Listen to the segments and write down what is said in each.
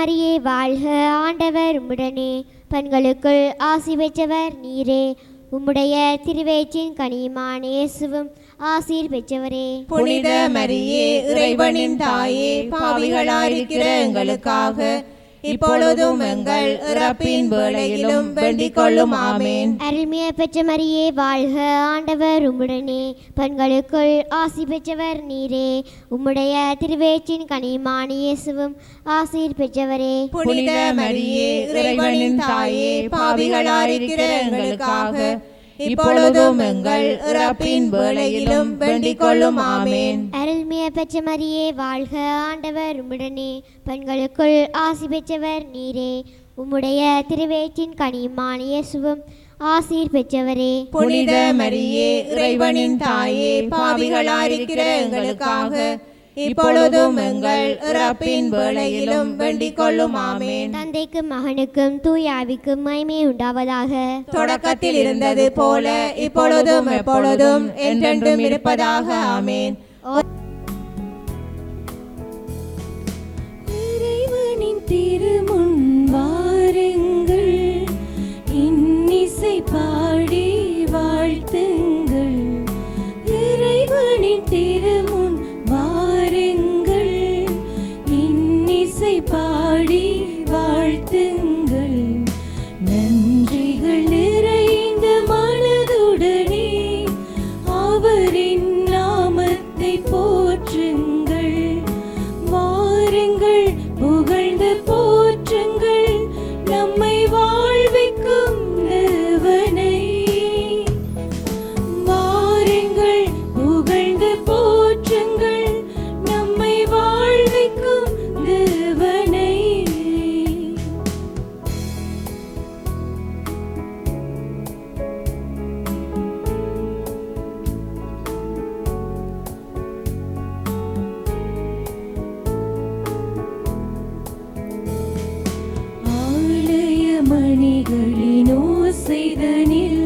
மரியே வாழ்க, ஆண்டவர் உம்முடனே, பெண்களுக்குள் ஆசி பெற்றவர் நீரே. உம்முடைய திருவயிற்றின் கனியுமான இயேசுவும் ஆசீர் பெற்றவரே. புனித மரியே, இறைவனின் தாயே, பாவிகளாயிருக்கிற எங்களுக்காக இப்பொழுதும் எங்கள் இறப்பின் வேளையிலும் வேண்டிக் கொள்ளும். ஆமேன். அருள்மிய பெற்ற மரியே வாழ்க, ஆண்டவர் உம்முடனே, பெண்களுக்குள் ஆசி பெற்றவர் நீரே. உம்முடைய திருவயிற்றின் கனியுமான இயேசுவும் ஆசீர் பெற்றவரே. புனித மரியே, இறைவனின் தாயே, பாவிகளாயிருக்கிற எங்களுக்காக இப்பொழுதும் எங்கள் இறப்பின் வேளையிலும் வேண்டிக் கொள்ளும். ஆமேன். அருள்மிய பெற்ற மரியே வாழ்க, ஆண்டவர் உம்முடனே, பெண்களுக்குள் ஆசி பெற்றவர் நீரே. உம்முடைய திருவயிற்றின் கனியுமான இயேசுவும் ஆசீர் பெற்றவரே. புனித மரியே, இறைவனின் தாயே, பாவிகளாயிருக்கிற எங்களுக்காக இப்பொழுதும் எங்கள் இறப்பின் வேளையிலும் வேண்டிக் கொள்ளும். ஆமேன். தந்தைக்கும் மகனுக்கும் தூய ஆவிக்கும் மகிமை உண்டாவதாக. தொடக்கத்தில் இருந்தது போல இப்பொழுதும் எப்பொழுதும் என்றென்றும் இருப்பதாக. ஆமேன். இறைவனின் திருமுன் வாருங்கள், இன்னிசை பாடி வாழ்த்துங்கள். இறைவனின் திருமுன் வாருங்கள், இன்னிசை பாடி வாழ்த்துங்கள். நன்றிகள் நிறைந்த மனதுடனே அவரின் நாமத்தை போற்றுங்கள். வாருங்கள், புகழ்ந்து போற்றுங்கள் நம்மை வாழ்விக்கும் தேவனை. வாருங்கள், புகழ்ந்து போற்றுங்கள் நம்மை வாழ்விக்கும் தேவனை. ஆலய மணிகளின் ஓசைதனில்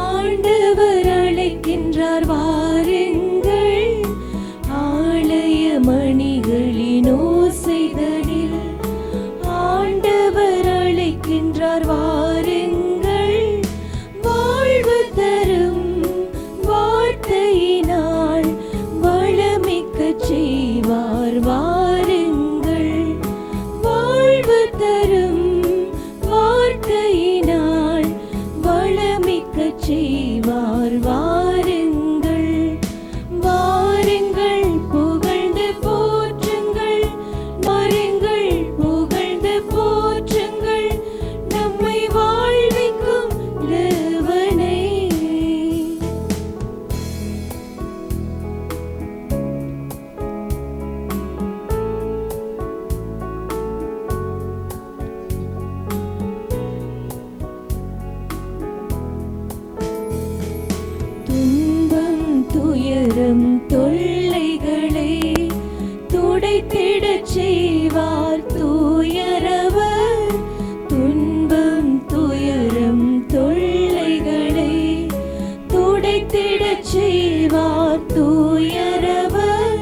ஆண்டவர் அழைக்கின்றார், வாருங்கள். ஆலய மணிகளின் ஓசைதனில் ஆண்டவர் அழைக்கின்றார், வாருங்கள். வாழ்வு தரும் வார்த்தையினால் வளமிக்கச் செய்வார், வாருங்கள். வாழ்வு தரும் வார்த்தையினால் வளமிக்கச் செய்வார், வாருங்கள். வாருங்கள், புகழ்ந்து போற்றுங்கள். வாருங்கள், புகழ்ந்து போற்றுங்கள் நம்மை வாழ்விக்கும் தேவனை. துன்பம் துயரம் தொல்லைகளை துடைத்திடச் செய்வார் தூயரவர். துன்பம் துயரம் தொல்லைகளை துடைத்திடச் செய்வார் தூயரவர்.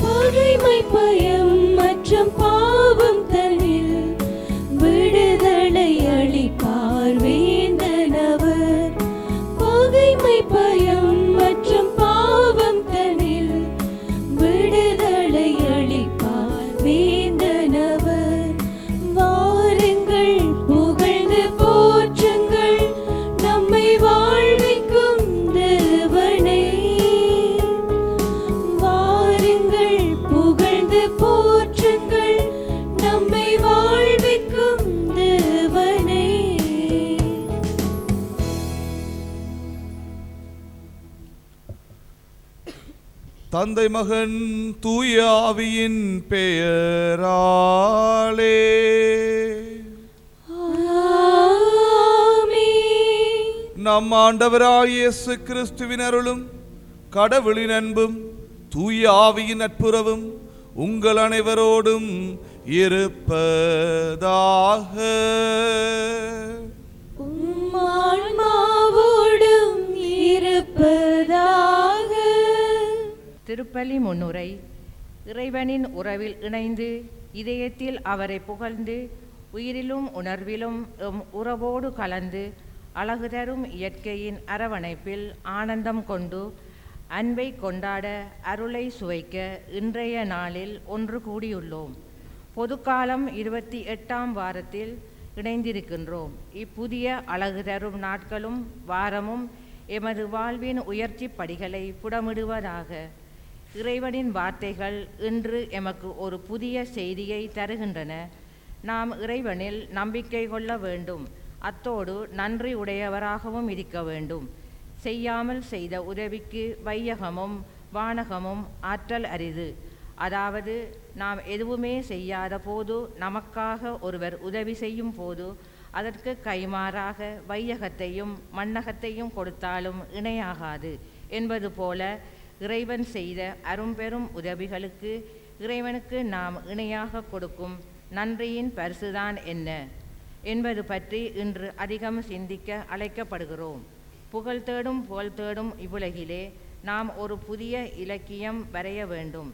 பகைமை பயம் மற்றும் பாவம் தன்னில் விடுதலை அளிப்பார் வேந்தனவர். பகைமை பயம் மற்றும் பாவம் தன்னில் விடுதலை அளிப்பார் வேந்தனவர். வாருங்கள், புகழ்ந்து போற்றுங்கள் நம்மை வாழ்விக்கும் தேவனை. வாருங்கள், புகழ்ந்து போற்றுங்கள் நம்மை வாழ்விக்கும் தேவனை. தந்தை மகன் தூய ஆவியின் பெயராலே. ஆமென். நம் ஆண்டவராகிய இயேசு கிறிஸ்துவின் அருளும் கடவுளின் அன்பும் தூய ஆவியின் நட்புறவும் உங்கள் அனைவரோடும் இருப்பதாக. உம் ஆன்மாவோடும் இருப்பதாக. திருப்பலி முன்னுரை. இறைவனின் உறவில் இணைந்து இதயத்தில் அவரை புகழ்ந்து உயிரிலும் உணர்விலும் உறவோடு கலந்து அழகு தரும் இயற்கையின் அரவணைப்பில் ஆனந்தம் கொண்டு அன்பை கொண்டாட அருளை சுவைக்க இன்றைய நாளில் ஒன்று கூடியுள்ளோம். பொதுக்காலம் 28ஆம் வாரத்தில் இணைந்திருக்கின்றோம். இப்புதிய அழகு தரும் நாட்களும் வாரமும் எமது வாழ்வின் உயர்ச்சி படிகளை புடமிடுவதாக. இறைவனின் வார்த்தைகள் இன்று எமக்கு ஒரு புதிய செய்தியை தருகின்றன. நாம் இறைவனில் நம்பிக்கை கொள்ள வேண்டும், அத்தோடு நன்றி உடையவராகவும் இருக்க வேண்டும். செய்யாமல் செய்த உதவிக்கு வையகமும் வானகமும் ஆற்றல் அரிது. அதாவது நாம் எதுவுமே செய்யாத போது நமக்காக ஒருவர் உதவி செய்யும் போது அதற்கு கைமாறாக வையகத்தையும் மண்ணகத்தையும் கொடுத்தாலும் இணையாகாது என்பது போல இறைவன் செய்த அரும்பெரும் உதவிகளுக்கு இறைவனுக்கு நாம் இணையாக கொடுக்கும் நன்றியின் பரிசுதான் என்ன என்பது பற்றி இன்று அதிகம் சிந்திக்க அழைக்கப்படுகிறோம். புகழ் தேடும் இவ்வுலகிலே நாம் ஒரு புதிய இலக்கியம் வரைய வேண்டும்.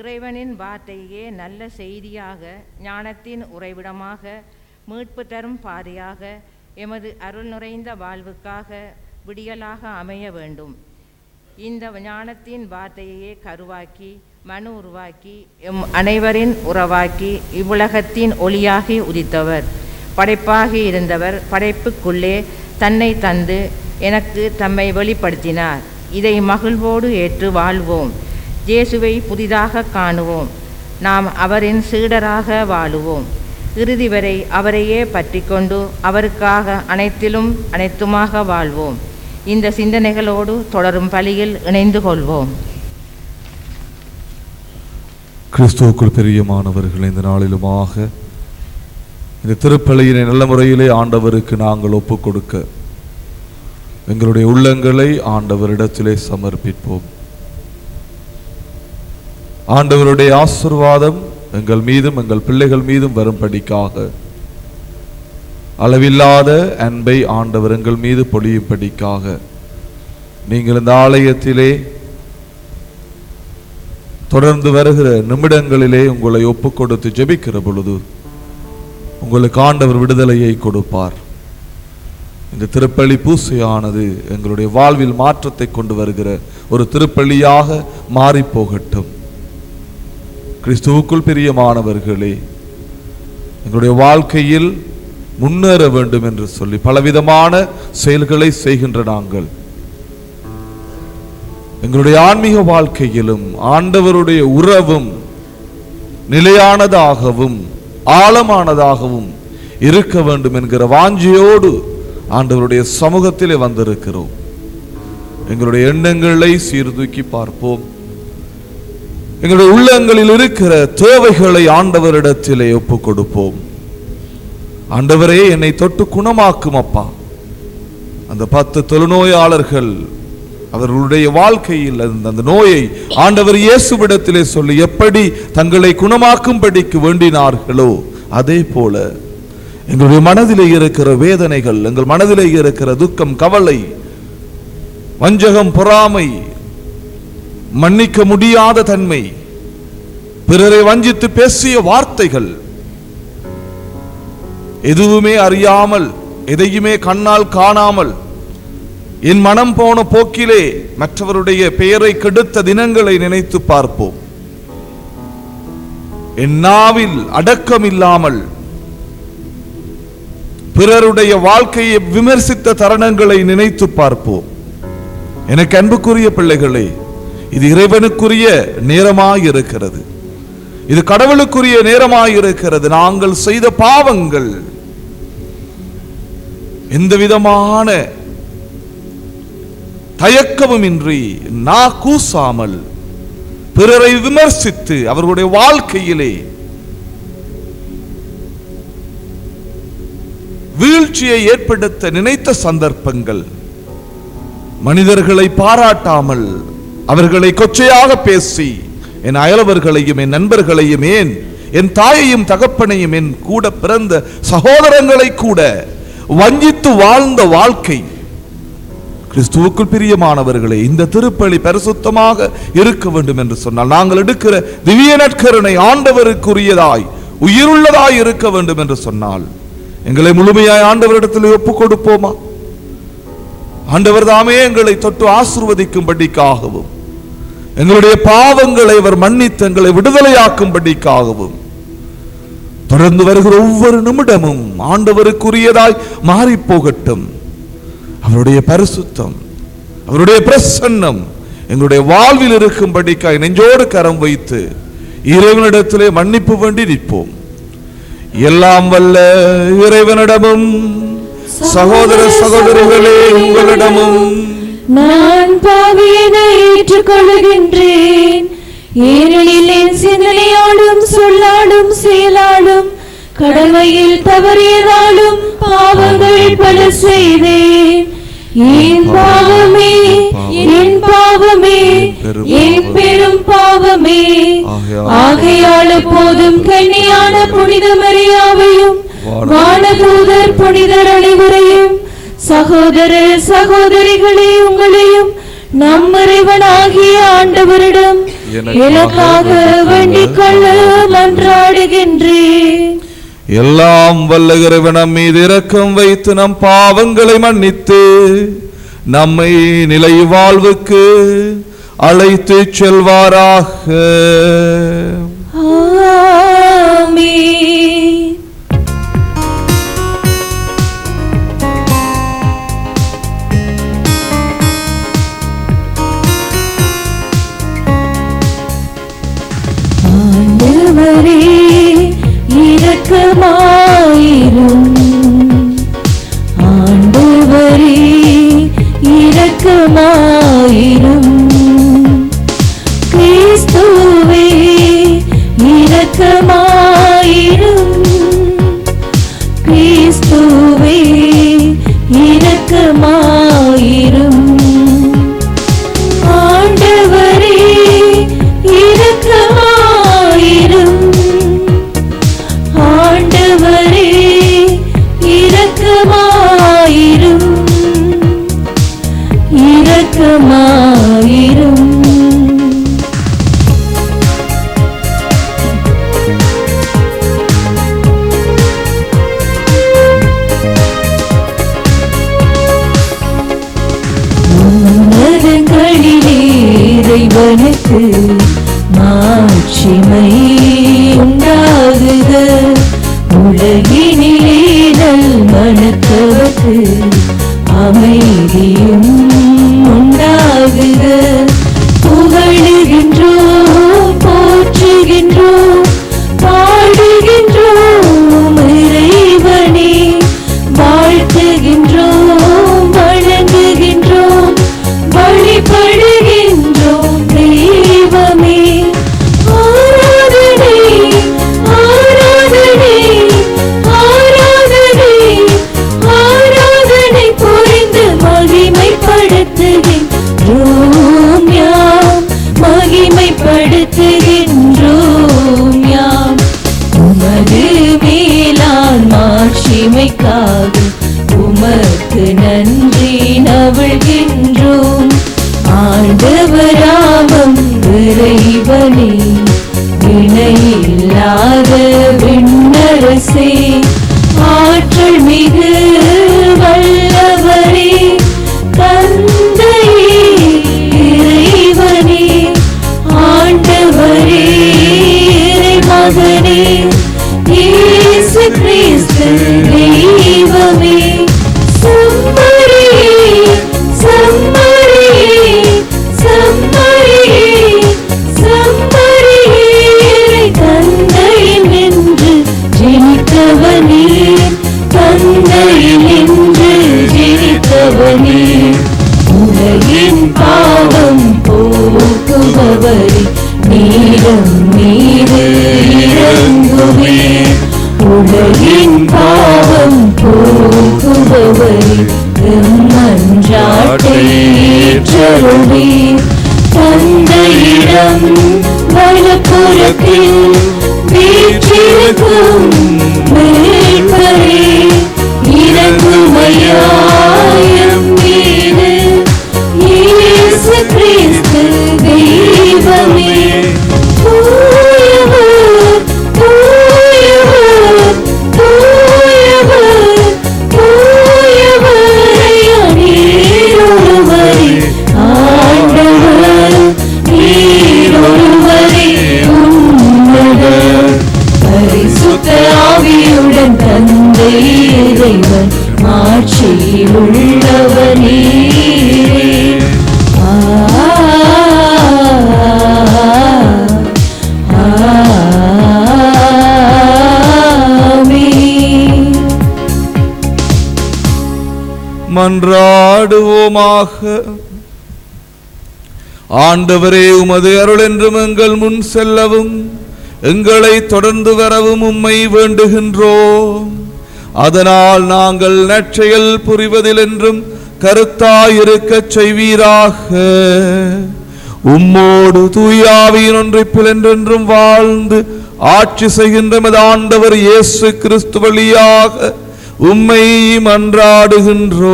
இறைவனின் வார்த்தையே நல்ல செய்தியாக, ஞானத்தின் உறைவிடமாக, மீட்பு தரும் பாதையாக, எமது அருள் நிறைந்த வாழ்வுக்காக விடியலாக அமைய வேண்டும். இந்த ஞானத்தின் வார்த்தையே கருவாக்கி மனு உருவாக்கி எம் அனைவரின் உறவாக்கி இவ்வுலகத்தின் ஒளியாகி உதித்தவர், படைப்பாகி இருந்தவர் படைப்புக்குள்ளே தன்னை தந்து எனக்கு தம்மை வெளிப்படுத்தினார். இதை மகிழ்வோடு ஏற்று வாழ்வோம். இயேசுவை புதிதாக காணுவோம். நாம் அவரின் சீடராக வாழுவோம். இறுதி வரை அவரையே பற்றி கொண்டு அவருக்காக அனைத்திலும் அனைத்துமாக வாழ்வோம். இந்த சிந்தனைகளோடு தொடரும் பலியில் இணைந்து கொள்வோம். கிறிஸ்துவுக்குள் பிரியமானவர்கள், இந்த நாளிலுமாக இந்த திருப்பலியினை நல்ல முறையிலே ஆண்டவருக்கு நாங்கள் ஒப்புக் கொடுக்க எங்களுடைய உள்ளங்களை ஆண்டவரிடத்திலே சமர்ப்பிப்போம். ஆண்டவருடைய ஆசீர்வாதம் எங்கள் மீதும் எங்கள் பிள்ளைகள் மீதும் வரும்படிக்காக அளவில்லாத அன்பை ஆண்டவர் எங்கள் மீது பொழியும்படிக்காக நீங்கள் இந்த ஆலயத்திலே தொடர்ந்து வருகிற நிமிடங்களிலே உங்களை ஒப்புக் கொடுத்து ஜெபிக்கிற பொழுது உங்களுக்கு ஆண்டவர் விடுதலையை கொடுப்பார். இந்த திருப்பலி பூசையானது எங்களுடைய வாழ்வில் மாற்றத்தை கொண்டு வருகிற ஒரு திருப்பலியாக மாறி போகட்டும். கிறிஸ்துவுக்குள் பிரியமானவர்களே, எங்களுடைய வாழ்க்கையில் முன்னேற வேண்டும் என்று சொல்லி பலவிதமான செயல்களை செய்கின்ற நாங்கள் எங்களுடைய ஆன்மீக வாழ்க்கையிலும் ஆண்டவருடைய உறவும் நிலையானதாகவும் ஆழமானதாகவும் இருக்க வேண்டும் என்கிற வாஞ்சியோடு ஆண்டவருடைய சமூகத்திலே வந்திருக்கிறோம். எங்களுடைய எண்ணங்களை சீர்தூக்கி பார்ப்போம். எங்களுடைய உள்ளங்களில் இருக்கிற தேவைகளை ஆண்டவரிடத்திலே ஒப்புக் கொடுப்போம். ஆண்டவரே, என்னை தொட்டு குணமாக்கும் அப்பா. அந்த 10 தொழுநோயாளர்கள் அவர்களுடைய வாழ்க்கையில் அந்த நோயை ஆண்டவர் இயேசுவிடத்திலே சொல்லி எப்படி தங்களை குணமாக்கும்படிக்கு வேண்டினார்களோ அதே போல எங்களுடைய மனதிலே இருக்கிற வேதனைகள், எங்கள் மனதிலே இருக்கிற துக்கம், கவலை, வஞ்சகம், பொறாமை, மன்னிக்க முடியாத தன்மை, பிறரை வஞ்சித்து பேசிய வார்த்தைகள், எதுவுமே அறியாமல் எதையுமே கண்ணால் காணாமல் என் மனம் போன போக்கிலே மற்றவருடைய பெயரை கெடுத்த தினங்களை நினைத்து பார்ப்போம். என் நாவில் அடக்கம் இல்லாமல் பிறருடைய வாழ்க்கையை விமர்சித்த தருணங்களை நினைத்து பார்ப்போம். எனக்கு அன்புக்குரிய பிள்ளைகளே, இது இறைவனுக்குரிய நேரமாயிருக்கிறது. இது கடவுளுக்குரிய நேரமாயிருக்கிறது. நாங்கள் செய்த பாவங்கள் எந்த விதமான தயக்கமுமின்றி கூசாமல் பிறரை விமர்சித்து அவர்களுடைய வாழ்க்கையிலே வீழ்ச்சியை ஏற்படுத்த நினைத்த சந்தர்ப்பங்கள், மனிதர்களை பாராட்டாமல் அவர்களை கொச்சையாக பேசி என் அயலவர்களையும் என் நண்பர்களையும் என் தாயையும் தகப்பனையும் என் கூட பிறந்த சகோதரங்களை கூட வஞ்சித்து வாழ்ந்த வாழ்க்கை கிறிஸ்துவுக்குள் பிரியமானவர்களே, இந்த திருப்பலி பரிசுத்தமாக இருக்க வேண்டும் என்று சொன்னால் நாங்கள் எடுக்கிற திவ்ய நற்கருணை ஆண்டவருக்குரியதாய் உயிருள்ளதாய் இருக்க வேண்டும் என்று சொன்னால் எங்களை முழுமையாய் ஆண்டவரிடத்தில் ஒப்புக் கொடுப்போமா? ஆண்டவர் தாமே எங்களை தொட்டு ஆசீர்வதிக்கும்படிக்காகவும் எங்களுடைய பாவங்களை அவர் மன்னித்து எங்களை விடுதலையாக்கும்படிக்காகவும் தொடர்ந்து வருகிற ஒவ்வொரு நிமிடமும் ஆண்டவருக்குரியதாய் மாறி போகட்டும். அவருடைய பரிசுத்தம், அவருடைய பிரசன்னம் எங்களுடைய வாழ்வில் இருக்கும்படிக்காய் நெஞ்சோடு கரம் வைத்து இறைவனிடத்திலே மன்னிப்பு வேண்டி நிற்போம். எல்லாம் வல்ல இறைவனிடமும் சகோதர சகோதரிகளே உங்களிடமும் நான் பாவியனை ஏற்றுக்கொள்கின்றேன். ஏனெனில் என் சிந்தனையாலும் சொல்லாலும் செயலாலும் கடமையில் தவறியதாலும் பாவங்கள் பல செய்தேன். என் பாவமே, என் பாவமே, என் பெரும் பாவமே. ஆகையால் போதும் கன்னியான புனித மரியாவையும் வானதூதர் புனிதர் அனைவரையும் சகோதர சகோதரிகளே உங்களையும் நம் இறைவனாகிய ஆண்டவரிடம் எனக்காக வேண்டிக் கொள்ள மன்றாடுகின்றேன். எல்லாம் வல்ல இறைவன் மீது இரக்கம் வைத்து நம் பாவங்களை மன்னித்து நம்மை நிலை வாழ்வுக்கு அழைத்து செல்வாராக. ஆமென். ஆண்டவரே இரக்கமாயிரும். ஆண்டவரே இரக்கமாயிரும். கிறிஸ்துவே இரக்கமாயிரும். கிறிஸ்துவே இரக்கமாயிரும். ஆண்டவரே இரக்கமாயிரும். ஆண்டவரே இரக்கமாயிரும். இரக்கமாயிரும். உன்னதங்களிலே இறைவனுக்கு மாட்சிமை உண்டாகுக. உலகினிலே நல் மனத்தவர்க்கு அமைதியும் உண்டாகுக. புகழுகின்றோம், போற்றுகின்றோம், பாடுகின்றோம் இறைவனே. வாழ்த்துகின்றோம், வணங்குகின்றோம், வழிபடுகின்றோம் தெய்வமே. ஆராதனை, ஆராதனை, ஆராதனை, ஆராதனை புரிந்து மகிமைப்படுத்துகின்றோம் யாம், மகிமைப்படுத்துகின்றோம் யாம். உமது மேலான் மாட்சிமைக்காக உமக்கு நன்றி நவிழ்கின்றோம். ஆண்டவராமம் இறைவனே, இணையில்லாத விண்ணரசே, ஆற்றல் மிகு வல்லவரே, தந்தையே இறைவனே, ஆண்டவரே இறைமகனே, இயேசு கிறிஸ்து தெய்வமே. சம்மரியே, சம்மரியே, சம்மரியே, சம்மரியே, தந்தையில் நின்று ஜெனித்தவனே, தந்தையில் நின்று ஜெனித்தவனே. உலகின் பாவம் போக்குபவரே, நீரம் மீது இறங்குவே. உலகின் பாவம் போக்குபவரே, மன்றாட்டை ஏற்றருளே. தந்தையிடம் வலப்புறத்தில் வீற்றிருக்கும் மீட்பரே, இறங்குமையாயம் மீது மன்றாடுவோமாக. ஆண்டவரே, உமது அருள் என்றும் எங்கள் முன் செல்லவும் எங்களை தொடர்ந்து வரவும் உம்மை வேண்டுகின்றோம். அதனால் நாங்கள் நற்செயல் புரிவதில் என்றும் கருத்தாயிருக்கச் செய்வீராக. உம்மோடு தூயாவியின் ஒன்றிப்பில் என்றென்றும் வாழ்ந்து ஆட்சி செய்கின்ற எமது ஆண்டவர் இயேசு கிறிஸ்து வழியாக உம்மை மன்றாடுகின்றோம்.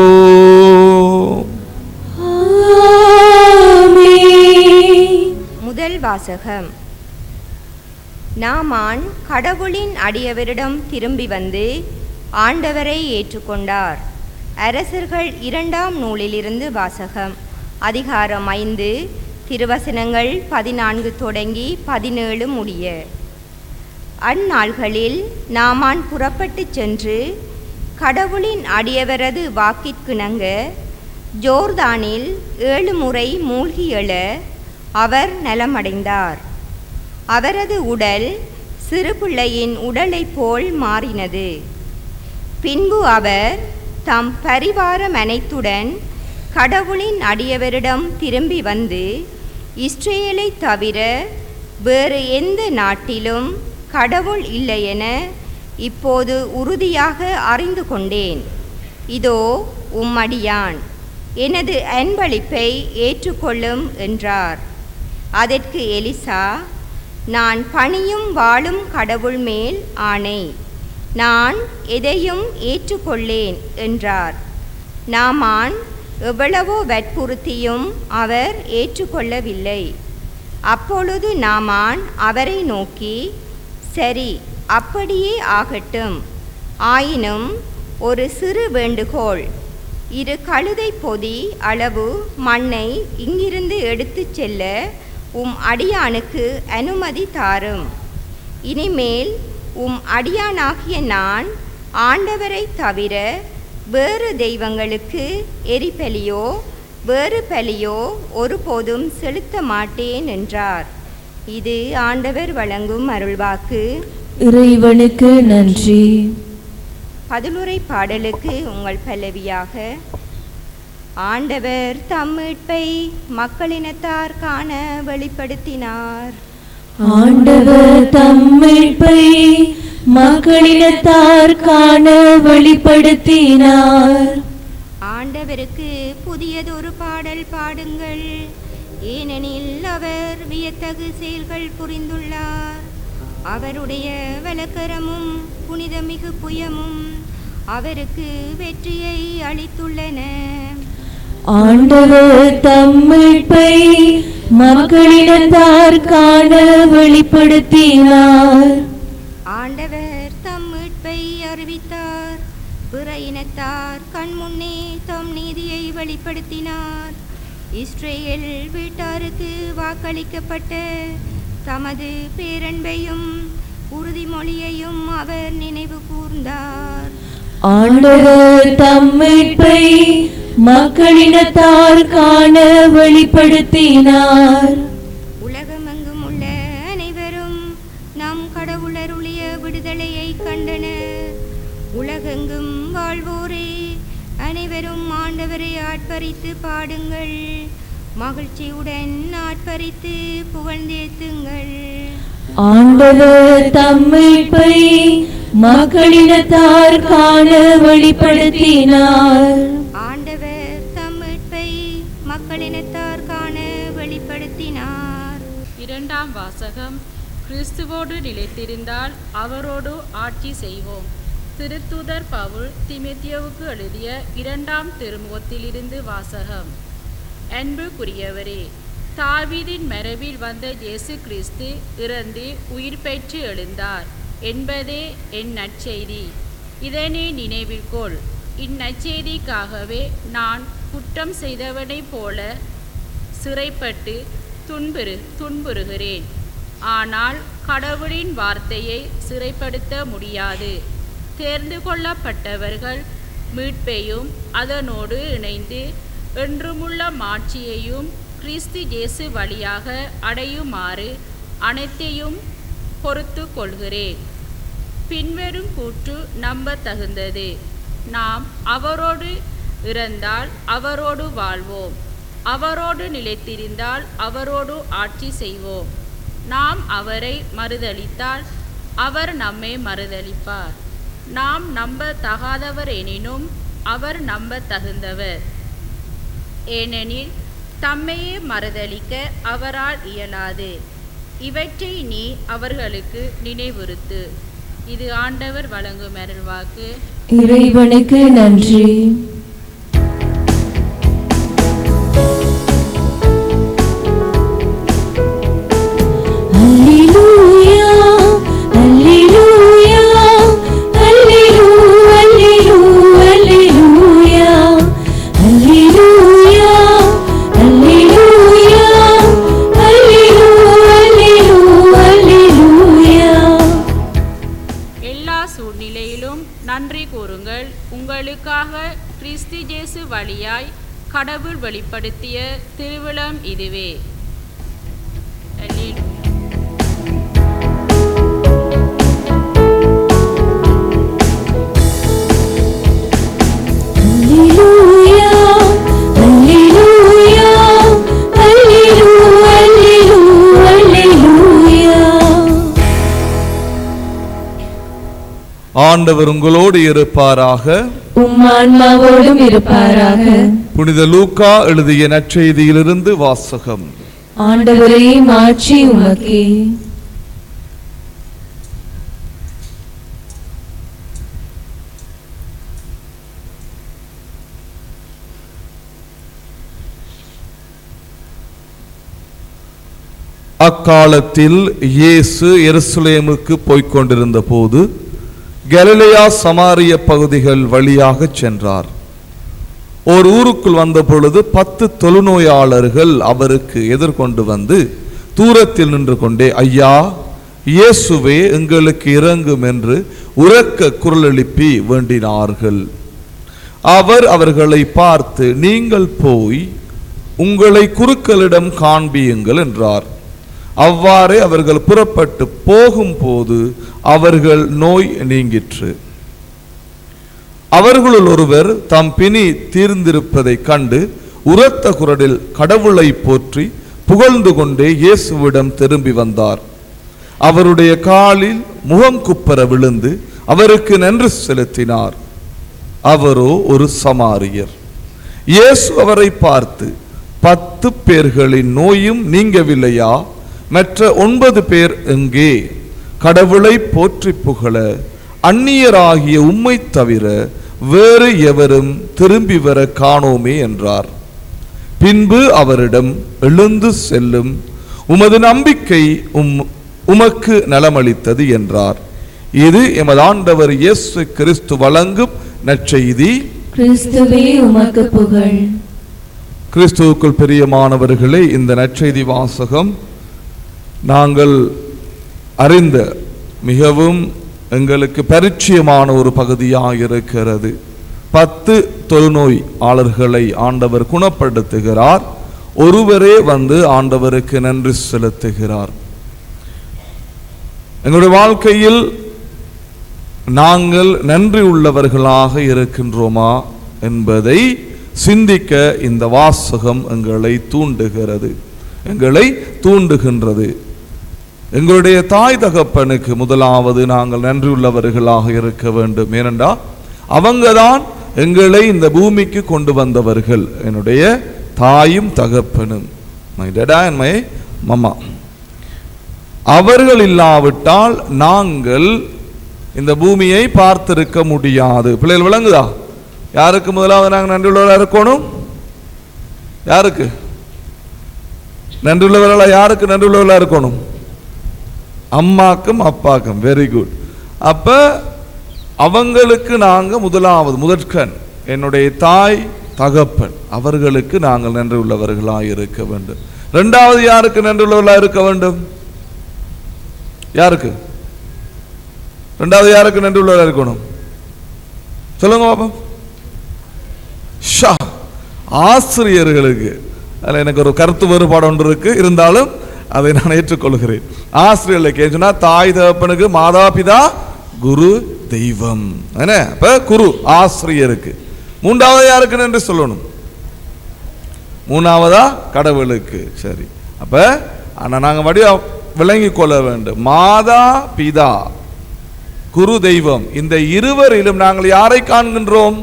முதல் வாசகம். நாமான் கடவுளின் அடியவரிடம் திரும்பி வந்து ஆண்டவரை ஏற்றுக்கொண்டார். அரசர்கள் 2ஆம் நூலிலிருந்து வாசகம். அதிகாரம் 5, திருவசனங்கள் 14 தொடங்கி 17 முடிய. அந்நாள்களில் நாமான் புறப்பட்டு சென்று கடவுளின் அடியவரது வாக்கிற்கிணங்க ஜோர்தானில் 7 முறை மூழ்கி எழ அவர் நலமடைந்தார். அவரது உடல் சிறு பிள்ளையின் உடலைப் போல் மாறினது. பின்பு அவர் தம் பரிவாரம் அனைத்துடன் கடவுளின் அடியவரிடம் திரும்பி வந்து, இஸ்ரேலை தவிர வேறு எந்த நாட்டிலும் கடவுள் இல்லையென இப்போது உறுதியாக அறிந்து கொண்டேன். இதோ உம்மடியான், எனது அன்பளிப்பை ஏற்றுக்கொள்ளும் என்றார். அதற்கு எலிசா, நான் பணியும் வாழும் கடவுள் மேல் ஆணை, நான் எதையும் ஏற்றுக்கொள்ளேன் என்றார். நாமான் எவ்வளவோ வற்புறுத்தியும் அவர் ஏற்றுக்கொள்ளவில்லை. அப்பொழுது நாமான் அவரை நோக்கி, சரி, அப்படியே ஆகட்டும். ஆயினும் ஒரு சிறு வேண்டுகோள், 2 கழுதை பொதி அளவு மண்ணை இங்கிருந்து எடுத்துச் செல்ல உம் அடியானுக்கு அனுமதி தாரும். இனிமேல் உம் அடியானாகிய நான் ஆண்டவரை தவிர வேறு தெய்வங்களுக்கு எரிபலியோ வேறு பலியோ ஒருபோதும் செலுத்த மாட்டேன் என்றார். இது ஆண்டவர் வழங்கும் அருள்வாக்கு. இறைவனுக்கு நன்றி. பதிலுரை பாடலுக்கு உங்கள் பல்லவியாக. ஆண்டவர் தம் மீட்பை மக்களினத்தார் காண வெளிப்படுத்தினார். ஆண்டவர் தம் மீட்பை மக்களினத்தார் காண வெளிப்படுத்தினார். ஆண்டவருக்கு புதியதொரு பாடல் பாடுங்கள், ஏனெனில் அவர் வியத்தகு செயல்கள் புரிந்துள்ளார். அவருடைய வலக்கரமும் புனிதமிகு புயமும் அவருக்கு வெற்றியை அளித்துள்ளன. ஆண்டவர் தம் மீட்பை மக்களினத்தார் காண வெளிப்படுத்தினார். ஆண்டவர் தம் மீட்பை அறிவித்தார். பிற இனத்தார் கண்முன்னே தம் நீதியை வெளிப்படுத்தினார். இஸ்ரேல் வீட்டாருக்கு வாக்களிக்கப்பட்ட தமது பேரன்பையும் உறுதிமொழியையும் அவர் நினைவு கூர்ந்தார். ஆண்டவர் தம் மீட்பை மக்களினத்தார் காண வெளிப்படுத்தினார். உலகமெங்கும் உள்ள அனைவரும் நம் கடவுளருளிய விடுதலையை கண்டனர். உலகெங்கும் வாழ்வோரே, அனைவரும் ஆண்டவரை ஆட்பரித்து பாடுங்கள், மகிழ்ச்சியுடன் ஆட்பரித்து புகழ்ந்தேத்துங்கள். ஆண்டவர் தம் மீட்பை மக்களினத்தார் காண வெளிப்படுத்தினார். ஆண்டவர் தம் மீட்பை மக்களினத்தார் காண வெளிப்படுத்தினார். இரண்டாம் வாசகம். கிறிஸ்துவோடு நிலைத்திருந்தால் அவரோடு ஆட்சி செய்வோம். திருத்தூதர் பவுல் தீமோத்தேயுவுக்கு எழுதிய 2ஆம் திருமுகத்திலிருந்து வாசகம். அன்புக்குரியவரே, தாவீதின் மரபில் வந்த இயேசு கிறிஸ்து இறந்து உயிர் பெற்று எழுந்தார் என்பதே என் நற்செய்தி. இதனை நினைவில் கொள். இந்நற்செய்திக்காகவே நான் குற்றம் செய்தவனைப் போல சிறைப்பட்டு துன்புறுகிறேன். ஆனால் கடவுளின் வார்த்தையை சிறைப்படுத்த முடியாது. தேர்ந்து கொள்ளப்பட்டவர்கள் மீட்பையும் அதனோடு இணைந்து என்றுமுள்ள மாட்சியையும் கிறிஸ்து இயேசு வழியாக அடையுமாறு அனைத்தையும் பொறுத்து கொள்கிறேன். பின்வரும் கூற்று நம்ப தகுந்தது. நாம் அவரோடு இறந்தால் அவரோடு வாழ்வோம், அவரோடு நிலைத்திருந்தால் அவரோடு ஆட்சி செய்வோம். நாம் அவரை மறுதலித்தால் அவர் நம்மை மறுதலிப்பார். நாம் நம்ப தகாதவர் எனினும் அவர் நம்ப தகுந்தவர். ஏனெனில் தம்மையே மறுதலிக்க அவரால் இயலாது. இவற்றை நீ அவர்களுக்கு நினைவுறுத்து. இது ஆண்டவர் வழங்கும் அருள்வாக்கு. இறைவனுக்கு நன்றி. நன்றி கூறுங்கள். உங்களுக்காக கிறிஸ்து இயேசு வழியாய் கடவுள் வெளிப்படுத்திய திருவிழம் இதுவே. ஆண்டவர் உங்களோடு இருப்பாராக, உம் ஆன்மாவோடும் இருப்பாராக. புனித லூக்கா எழுதிய நற்செய்தியிலிருந்து வாசகம். ஆண்டவரே, மாட்சி உமக்கே. அக்காலத்தில் இயேசு எருசலேமுக்கு போய்க் கொண்டிருந்த போது கலிலேயா சமாரிய பகுதிகள் வழியாக சென்றார். ஒரு ஊருக்குள் வந்த பொழுது 10 தொழுநோயாளர்கள் அவருக்கு எதிர்கொண்டு வந்து தூரத்தில் நின்று கொண்டே, ஐயா, இயேசுவே, எங்களுக்கு இரங்கும் என்று உரக்க குரல் எழுப்பி வேண்டினார்கள். அவர் அவர்களை பார்த்து, நீங்கள் போய் உங்களை குருக்களிடம் காண்பியுங்கள் என்றார். அவ்வாறே அவர்கள் புறப்பட்டு போகும்போது அவர்கள் நோய் நீங்கிற்று. அவர்களுள் ஒருவர் தம் பிணி தீர்ந்திருப்பதை கண்டு உரத்த குரலில் கடவுளை போற்றி புகழ்ந்து கொண்டே இயேசுவிடம் திரும்பி வந்தார். அவருடைய காலில் முகம் குப்பர விழுந்து அவருக்கு நன்றி செலுத்தினார். அவரோ ஒரு சமாரியர். இயேசு அவரை பார்த்து, 10 பேர்களின் நோயும் நீங்கவில்லையா? மற்ற 9 பேர் எங்கே? கடவுளை போற்றி புகழ அந்நியராகிய உம்மை தவிர வேறு எவரும் திரும்பி வர காணோமே என்றார். பின்பு அவரிடம், எழுந்து செல்லும், உமது நம்பிக்கை உமக்கு நலமளித்தது என்றார். இது எமது ஆண்டவர் இயேசு கிறிஸ்து வழங்கும் நற்செய்தி. கிறிஸ்துவே, உமக்கு புகழ். கிறிஸ்துவுக்குள் பிரியமானவர்களே, இந்த நற்செய்தி வாசகம் நாங்கள் அறிந்த மிகவும் எங்களுக்கு பரிச்சயமான ஒரு பகுதியாக இருக்கிறது. 10 தொழுநோயாளர்களை ஆண்டவர் குணப்படுத்துகிறார். ஒருவரே வந்து ஆண்டவருக்கு நன்றி செலுத்துகிறார். எங்களுடைய வாழ்க்கையில் நாங்கள் நன்றி உள்ளவர்களாக இருக்கின்றோமா என்பதை சிந்திக்க இந்த வாசகம் எங்களை தூண்டுகின்றது. எங்களுடைய தாய் தகப்பனுக்கு முதலாவது நாங்கள் நன்றியுள்ளவர்களாக இருக்க வேண்டும். ஏனென்றால் அவங்க தான் எங்களை இந்த பூமிக்கு கொண்டு வந்தவர்கள். என்னுடைய தாயும் தகப்பனும், my daddy and my mamma. அவர்கள் இல்லாவிட்டால் நாங்கள் இந்த பூமியை பார்த்திருக்க முடியாது. பிள்ளைகள் விளங்குதா? யாருக்கு முதலாவது நாங்கள் நன்றியுள்ளவர்களாக இருக்கணும்? யாருக்கு நன்றியுள்ளவர்களா? யாருக்கு நன்றியுள்ளவர்களாக இருக்கணும்? அம்மாக்கும் அப்பாக்கும். Very good. அப்ப அவங்களுக்கு நாங்க முதற்கண் என்னுடைய தாய் தகப்பன் அவர்களுக்கு நாங்கள் நன்றி உள்ளவர்களாக இருக்க வேண்டும். இரண்டாவது யாருக்கு நன்றி உள்ளவர்களாக இருக்க வேண்டும்? யாருக்கு? இரண்டாவது யாருக்கு நன்றி உள்ளவர்களாக இருக்கணும்? சொல்லுங்க பாப்போம். ஆசிரியர்களுக்கு. அதில் எனக்கு ஒரு கருத்து வேறுபாடு ஒன்று இருக்கு, இருந்தாலும் அதை நான் ஏற்றுக்கொள்கிறேன். ஆசிரியர்களுக்கு சொன்னா தாய் தகப்பனுக்கு மாதா பிதா குரு தெய்வம். அப்ப குரு ஆசிரியருக்கு. மூன்றாவது யாருக்கு நன்றி சொல்லணும்? மூணாவதா கடவுளுக்கு. சரி, அப்ப ஆனா நாங்க வடிவ விளங்கி கொள்ள வேண்டும். மாதா பிதா குரு தெய்வம், இந்த இருவரிலும் நாங்கள் யாரை காண்கின்றோம்?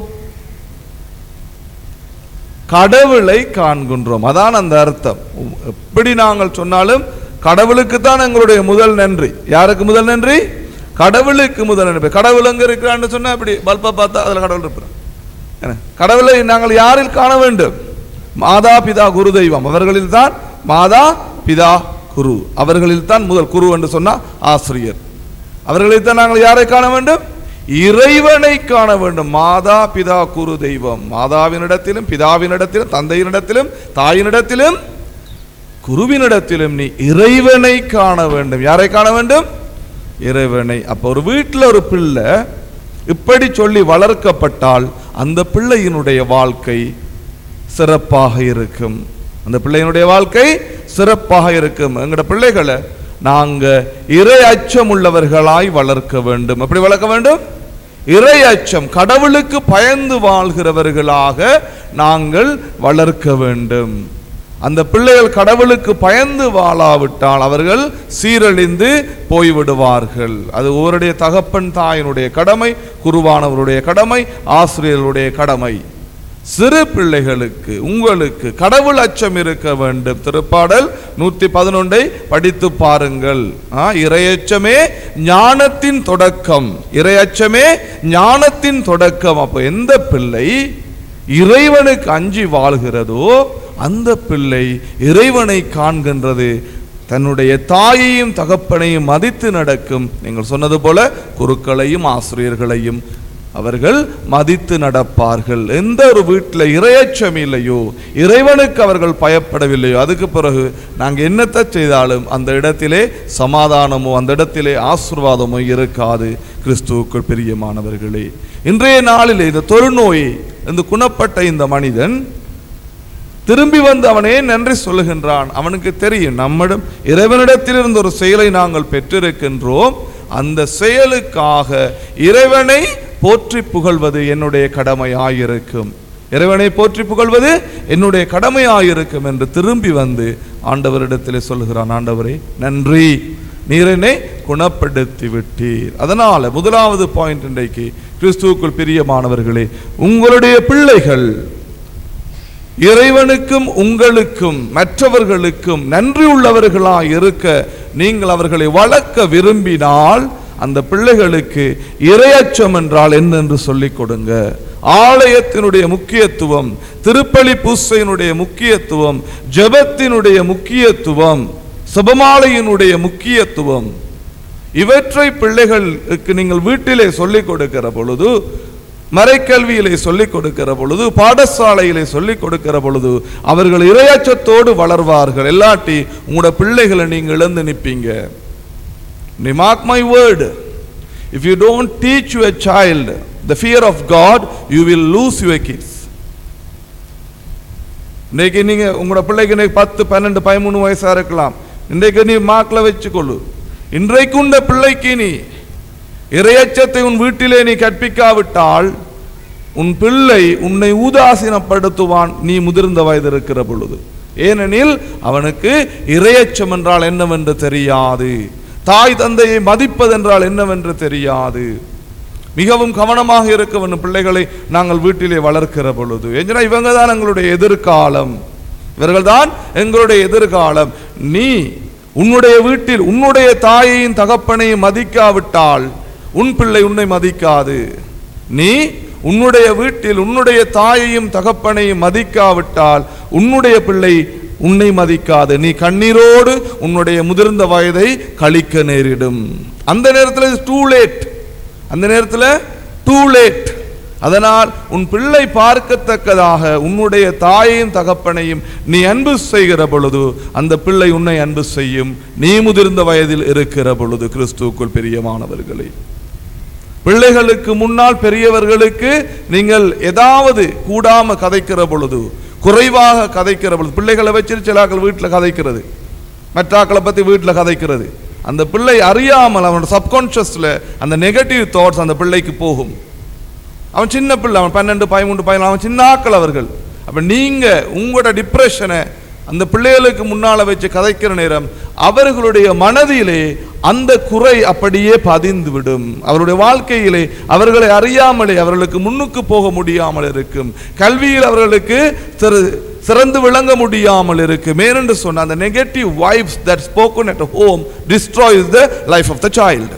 கடவுளை காண்கின்றோம். அதான் அந்த அர்த்தம். எப்படி நாங்கள் சொன்னாலும் கடவுளுக்கு தான் எங்களுடைய முதல் நன்றி. யாருக்கு முதல் நன்றி? கடவுளுக்கு முதல் நன்றி. கடவுள் எங்க இருக்கிறான்னு சொன்னா இப்படி பல்பை பார்த்தா அதுல கடவுள் இருக்கிறான். கடவுளை நாங்கள் யாரில் காண வேண்டும்? மாதா பிதா குரு தெய்வம், அவர்களில் தான் மாதா பிதா குரு, அவர்களில் தான் முதல். குரு என்று சொன்னா ஆசிரியர். அவர்களில் தான் நாங்கள் யாரை காண வேண்டும்? இறைவனை காண வேண்டும். மாதா பிதா குரு தெய்வம், மாதாவினிடத்திலும் பிதாவினிடத்திலும் தந்தையினிடத்திலும் தாயினிடத்திலும் குருவினிடத்திலும் நீ இறைவனை காண வேண்டும். யாரை காண வேண்டும்? இறைவனை. அப்ப ஒரு வீட்டில் ஒரு பிள்ளை இப்படி சொல்லி வளர்க்கப்பட்டால் அந்த பிள்ளையினுடைய வாழ்க்கை சிறப்பாக இருக்கும். அந்த பிள்ளையினுடைய வாழ்க்கை சிறப்பாக இருக்கும். எங்கட பிள்ளைகளை நாங்க இறை அச்சம் உள்ளவர்களாய் வளர்க்க வேண்டும். எப்படி வளர்க்க வேண்டும்? இறை அச்சம், கடவுளுக்கு பயந்து வாழ்கிறவர்களாக நாங்கள் வளர்க்க வேண்டும். அந்த பிள்ளைகள் கடவுளுக்கு பயந்து வாழாவிட்டால் அவர்கள் சீரழிந்து போய்விடுவார்கள். அது ஒவ்வொருடைய தகப்பன் தாயினுடைய கடமை, குருவானவருடைய கடமை, ஆசிரியர்களுடைய கடமை. சிறு பிள்ளைகளுக்கு உங்களுக்கு கடவுள் அச்சம் இருக்க வேண்டும். திருப்பாடல் 111 படித்து பாருங்கள். இறையச்சமே ஞானத்தின் தொடக்கம். இறையச்சமே ஞானத்தின் தொடக்கம். அப்ப எந்த பிள்ளை இறைவனுக்கு அஞ்சி வாழ்கிறதோ அந்த பிள்ளை இறைவனை காண்கின்றது. தன்னுடைய தாயையும் தகப்பனையும் மதித்து நடக்கும். நீங்கள் சொன்னது போல குருக்களையும் ஆசிரியர்களையும் அவர்கள் மதித்து நடப்பார்கள். எந்த ஒரு வீட்டில் இறையச்சம் இல்லையோ, இறைவனுக்கு அவர்கள் பயப்படவில்லையோ, அதுக்கு பிறகு நாங்கள் என்னத்தை செய்தாலும் அந்த இடத்திலே சமாதானமோ அந்த இடத்திலே ஆசீர்வாதமோ இருக்காது. கிறிஸ்துவுக்குள் பிரியமானவர்களே, இன்றைய நாளிலே இந்த தொழுநோயை இந்த குணப்பட்ட இந்த மனிதன் திரும்பி வந்து அவனே நன்றி சொல்லுகின்றான். அவனுக்கு தெரியும் நம்மிடம் இறைவனிடத்திலிருந்து ஒரு செயலை நாங்கள் பெற்றிருக்கின்றோம். அந்த செயலுக்காக இறைவனை போற்றி புகழ்வது என்னுடைய கடமையாயிருக்கும். இறைவனை போற்றி புகழ்வது என்னுடைய கடமையாயிருக்கும் என்று திரும்பி வந்து ஆண்டவரிடத்திலே சொல்லுகிறான். ஆண்டவரே நன்றி, நீர் என்னை குணப்படுத்தி விட்டீர். அதனால முதலாவது பாயிண்ட் இன்றைக்கு கிறிஸ்துவுக்குள் பிரியமானவர்களே, உங்களுடைய பிள்ளைகள் இறைவனுக்கும் உங்களுக்கும் மற்றவர்களுக்கும் நன்றி உள்ளவர்களாய் இருக்க நீங்கள் அவர்களை வளர்க்க விரும்பினால் அந்த பிள்ளைகளுக்கு இறையச்சம் என்றால் என்னென்று சொல்லிக் கொடுங்க. ஆலயத்தினுடைய முக்கியத்துவம், திருப்பலி பூசையினுடைய முக்கியத்துவம், ஜெபத்தினுடைய முக்கியத்துவம், செபமாலையினுடைய முக்கியத்துவம், இவற்றை பிள்ளைகளுக்கு நீங்கள் வீட்டிலே சொல்லிக் கொடுக்கிற பொழுது, மறைக்கல்வியிலே சொல்லிக் கொடுக்கிற பொழுது, பாடசாலையிலே சொல்லிக் கொடுக்கிற பொழுது அவர்கள் இறையச்சத்தோடு வளர்வார்கள். எல்லாட்டி உங்களோட பிள்ளைகளை நீங்கள் இழந்து நிற்பீங்க. Mark my word, if you don't teach your child the fear of God, you will lose your kids. இன்னைக்கு நீங்க உங்களோட பிள்ளைக்கு 10, 12, 13 வயசா இருக்கலாம். இன்றைக்கு நீ மார்க்ல வச்சுக்கொள்ளு. இன்றைக்கு உண்ட பிள்ளைக்கு நீ இறையச்சத்தை உன் வீட்டிலே நீ கற்பிக்காவிட்டால் உன் பிள்ளை உன்னை உதாசீனப்படுத்துவான் நீ முதிர்ந்த வயது இருக்கிற பொழுது. ஏனெனில் அவனுக்கு இறையச்சம் என்றால் என்னவென்று தெரியாது, தாய் தந்தையை மதிப்பதென்றால் என்னவென்று தெரியாது. மிகவும் கவனமாக இருக்க வேண்டும் பிள்ளைகளை நாங்கள் வீட்டிலே வளர்க்கிற பொழுது. ஏன்னா இவங்க தான் எங்களுடைய எதிர்காலம், இவர்கள் தான் எங்களுடைய எதிர்காலம். நீ உன்னுடைய வீட்டில் உன்னுடைய தாயையும் தகப்பனையும் மதிக்காவிட்டால் உன் பிள்ளை உன்னை மதிக்காது. நீ உன்னுடைய வீட்டில் உன்னுடைய தாயையும் தகப்பனையும் மதிக்காவிட்டால் உன்னுடைய பிள்ளை உன்னை மதிக்காது. நீ கண்ணீரோடு உன்னுடைய முதிர்ந்த வயதை கழிக்க நேரிடும். அந்த நேரத்தில் டூ லேட், அந்த நேரத்தில் டூ லேட். அதனால் உன் பிள்ளை பார்க்கத்தக்கதாக உன்னுடைய தாயையும் தகப்பனையும் நீ அன்பு செய்கிற பொழுது அந்த பிள்ளை உன்னை அன்பு செய்யும். நீ முதிர்ந்த வயதில் இருக்கிற பொழுது. கிறிஸ்துவுக்குள் பிரியமானவர்களே, பிள்ளைகளுக்கு முன்னால் பெரியவர்களுக்கு நீங்கள் ஏதாவது கூடாம கதைக்கிற பொழுது, குறைவாக கதைக்கிற பொழுது, பிள்ளைகளை வச்சு சிலாக்கள் வீட்டில் கதைக்கிறது, மற்றாக்களை பற்றி வீட்டில் கதைக்கிறது, அந்த பிள்ளை அறியாமல் அவனோட சப்கான்ஷியஸில் அந்த நெகட்டிவ் தாட்ஸ் அந்த பிள்ளைக்கு போகும். அவன் சின்ன பிள்ளை, அவன் 12, 13, 14, அவன் சின்ன ஆக்கள் அவர்கள். அப்போ நீங்கள் உங்களோட டிப்ரெஷனை அந்த பிள்ளைகளுக்கு முன்னால் வச்சு கதைக்கிற நேரம் அவர்களுடைய மனதிலே அந்த குறை அப்படியே பதிந்து விடும். அவருடைய வாழ்க்கையிலே அவர்களை அறியாமலே அவர்களுக்கு முன்னுக்கு போக முடியாமல் இருக்கும். கல்வியில் அவர்களுக்கு சிறந்து விளங்க முடியாமல் இருக்கும். ஏனென்று சொன்ன அந்த negative vibes that spoken at home destroys the life of the child.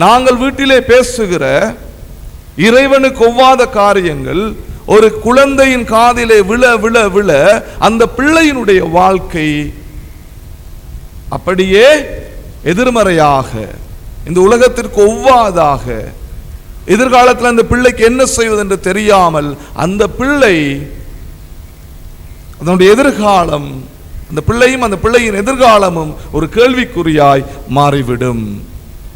நாங்கள் வீட்டிலே பேசுகிற இறைவனுக்கு ஒவ்வாத காரியங்கள் ஒரு குழந்தையின் காதிலே விழ விழ விழ அந்த பிள்ளையினுடைய வாழ்க்கை அப்படியே எதிர்மறையாக, இந்த உலகத்திற்கு ஒவ்வாதாக, எதிர்காலத்தில் அந்த பிள்ளைக்கு என்ன செய்வது என்று தெரியாமல் அந்த பிள்ளை அதனுடைய எதிர்காலம், அந்த பிள்ளையும் அந்த பிள்ளையின் எதிர்காலமும் ஒரு கேள்விக்குறியாய் மாறிவிடும்.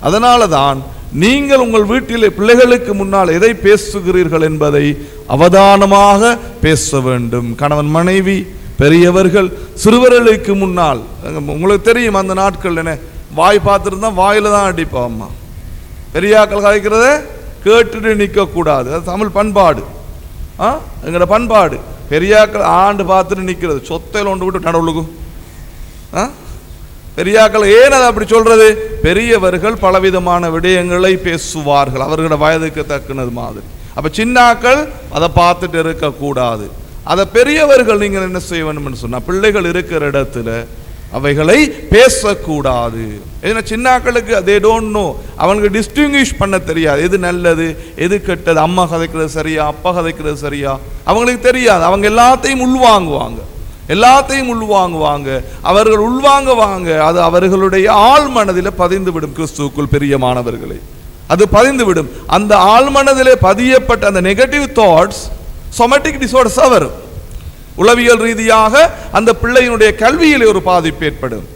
அதனால தான் நீங்கள் உங்கள் வீட்டிலே பிள்ளைகளுக்கு முன்னால் எதை பேசுகிறீர்கள் என்பதை அவதானமாக பேச வேண்டும். கணவன் மனைவி, பெரியவர்கள், சிறுவர்களுக்கு முன்னால். உங்களுக்கு தெரியும் அந்த நாட்கள் என்ன வாய் பார்த்துருந்தா வாயில தான் அடிப்போம். அம்மா பெரியாக்கள் கதைக்கிறத கேட்டுட்டு நிற்கக்கூடாது. அது தமிழ் பண்பாடு, எங்களோட பண்பாடு. பெரியாக்கள் ஆண்டு பார்த்துட்டு நிற்கிறது, சொத்தையில் ஒன்று விட்டு நடுவுலுக்கும். பெரியாக்கள் ஏன் அதை அப்படி சொல்றது? பெரியவர்கள் பலவிதமான விடயங்களை பேசுவார்கள் அவர்களோட வயதுக்கு தக்குனது மாதிரி. அப்ப சின்னாக்கள் அதை பார்த்துட்டு இருக்கக்கூடாது. அதை பெரியவர்கள் நீங்கள் என்ன செய்ய வேண்டும் சொன்னா பிள்ளைகள் இருக்கிற இடத்துல அவைகளை பேசக்கூடாது. ஏன்னா சின்னாக்களுக்கு they don't know, அவங்களுக்கு டிஸ்டிங்விஷ் பண்ண தெரியாது எது நல்லது எது கெட்டது, அம்மா கதைக்கிறது சரியா அப்பா கதைக்கிறது சரியா அவங்களுக்கு தெரியாது. அவங்க எல்லாத்தையும் உள்வாங்குவாங்க, எல்லாத்தையும் உள்வாங்குவாங்க. அவர்கள் உள்வாங்குவாங்க, அது அவர்களுடைய ஆழ் மனதில் பதிந்து விடும். கிறிஸ்துவுக்குள் பிரியமானவர்களே, அது பதிந்து விடும். அந்த ஆழ் மனதிலே பதியப்பட்ட அந்த நெகட்டிவ் தாட்ஸ் சொமேட்டிக் டிசார்டர்ஸாக வரும். உளவியல் ரீதியாக அந்த பிள்ளையினுடைய கல்வியிலே ஒரு பாதிப்பு ஏற்படும்.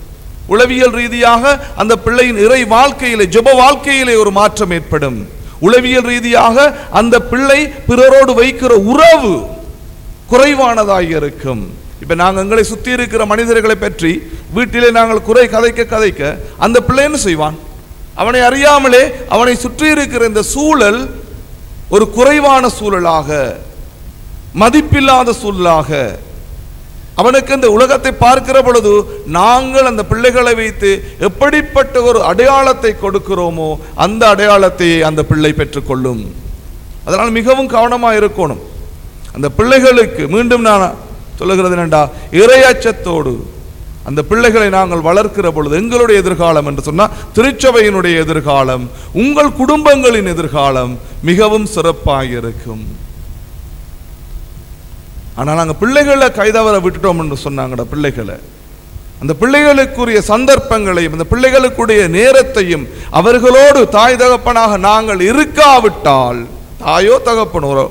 உளவியல் ரீதியாக அந்த பிள்ளையின் இறை வாழ்க்கையிலே, ஜெப வாழ்க்கையிலே ஒரு மாற்றம் ஏற்படும். உளவியல் ரீதியாக அந்த பிள்ளை பிறரோடு வைக்கிற உறவு குறைவானதாக இருக்கும். இப்ப நாங்கள் எங்களை சுற்றி இருக்கிற மனிதர்களை பற்றி வீட்டிலே நாங்கள் குறை கதைக்க அந்த பிள்ளை என்ன செய்வான்? அவனை அறியாமலே அவனை சுற்றி இருக்கிற இந்த சூழல் ஒரு குறைவான சூழலாக, மதிப்பில்லாத சூழலாக அவனுக்கு இந்த உலகத்தை பார்க்கிற பொழுது நாங்கள் அந்த பிள்ளைகளை வைத்து எப்படிப்பட்ட ஒரு அடையாளத்தை கொடுக்கிறோமோ அந்த அடையாளத்தை அந்த பிள்ளை பெற்றுக்கொள்ளும். அதனால் மிகவும் கவனமாக இருக்கணும். அந்த பிள்ளைகளுக்கு மீண்டும் நான் சொல்லுகிறது என்னண்டா, இறையச்சத்தோடு அந்த பிள்ளைகளை நாங்கள் வளர்க்கிற பொழுது எங்களுடைய எதிர்காலம் என்று சொன்னால் திருச்சபையினுடைய எதிர்காலம், உங்கள் குடும்பங்களின் எதிர்காலம் மிகவும் சிறப்பாக இருக்கும். ஆனால் நாங்கள் பிள்ளைகளை கைதவர விட்டுட்டோம் என்று சொன்னாங்கடா. பிள்ளைகளை, அந்த பிள்ளைகளுக்குரிய சந்தர்ப்பங்களையும் அந்த பிள்ளைகளுக்குரிய நேரத்தையும் அவர்களோடு தாய் தகப்பனாக நாங்கள் இருக்காவிட்டால், தாயோ தகப்பனோரோ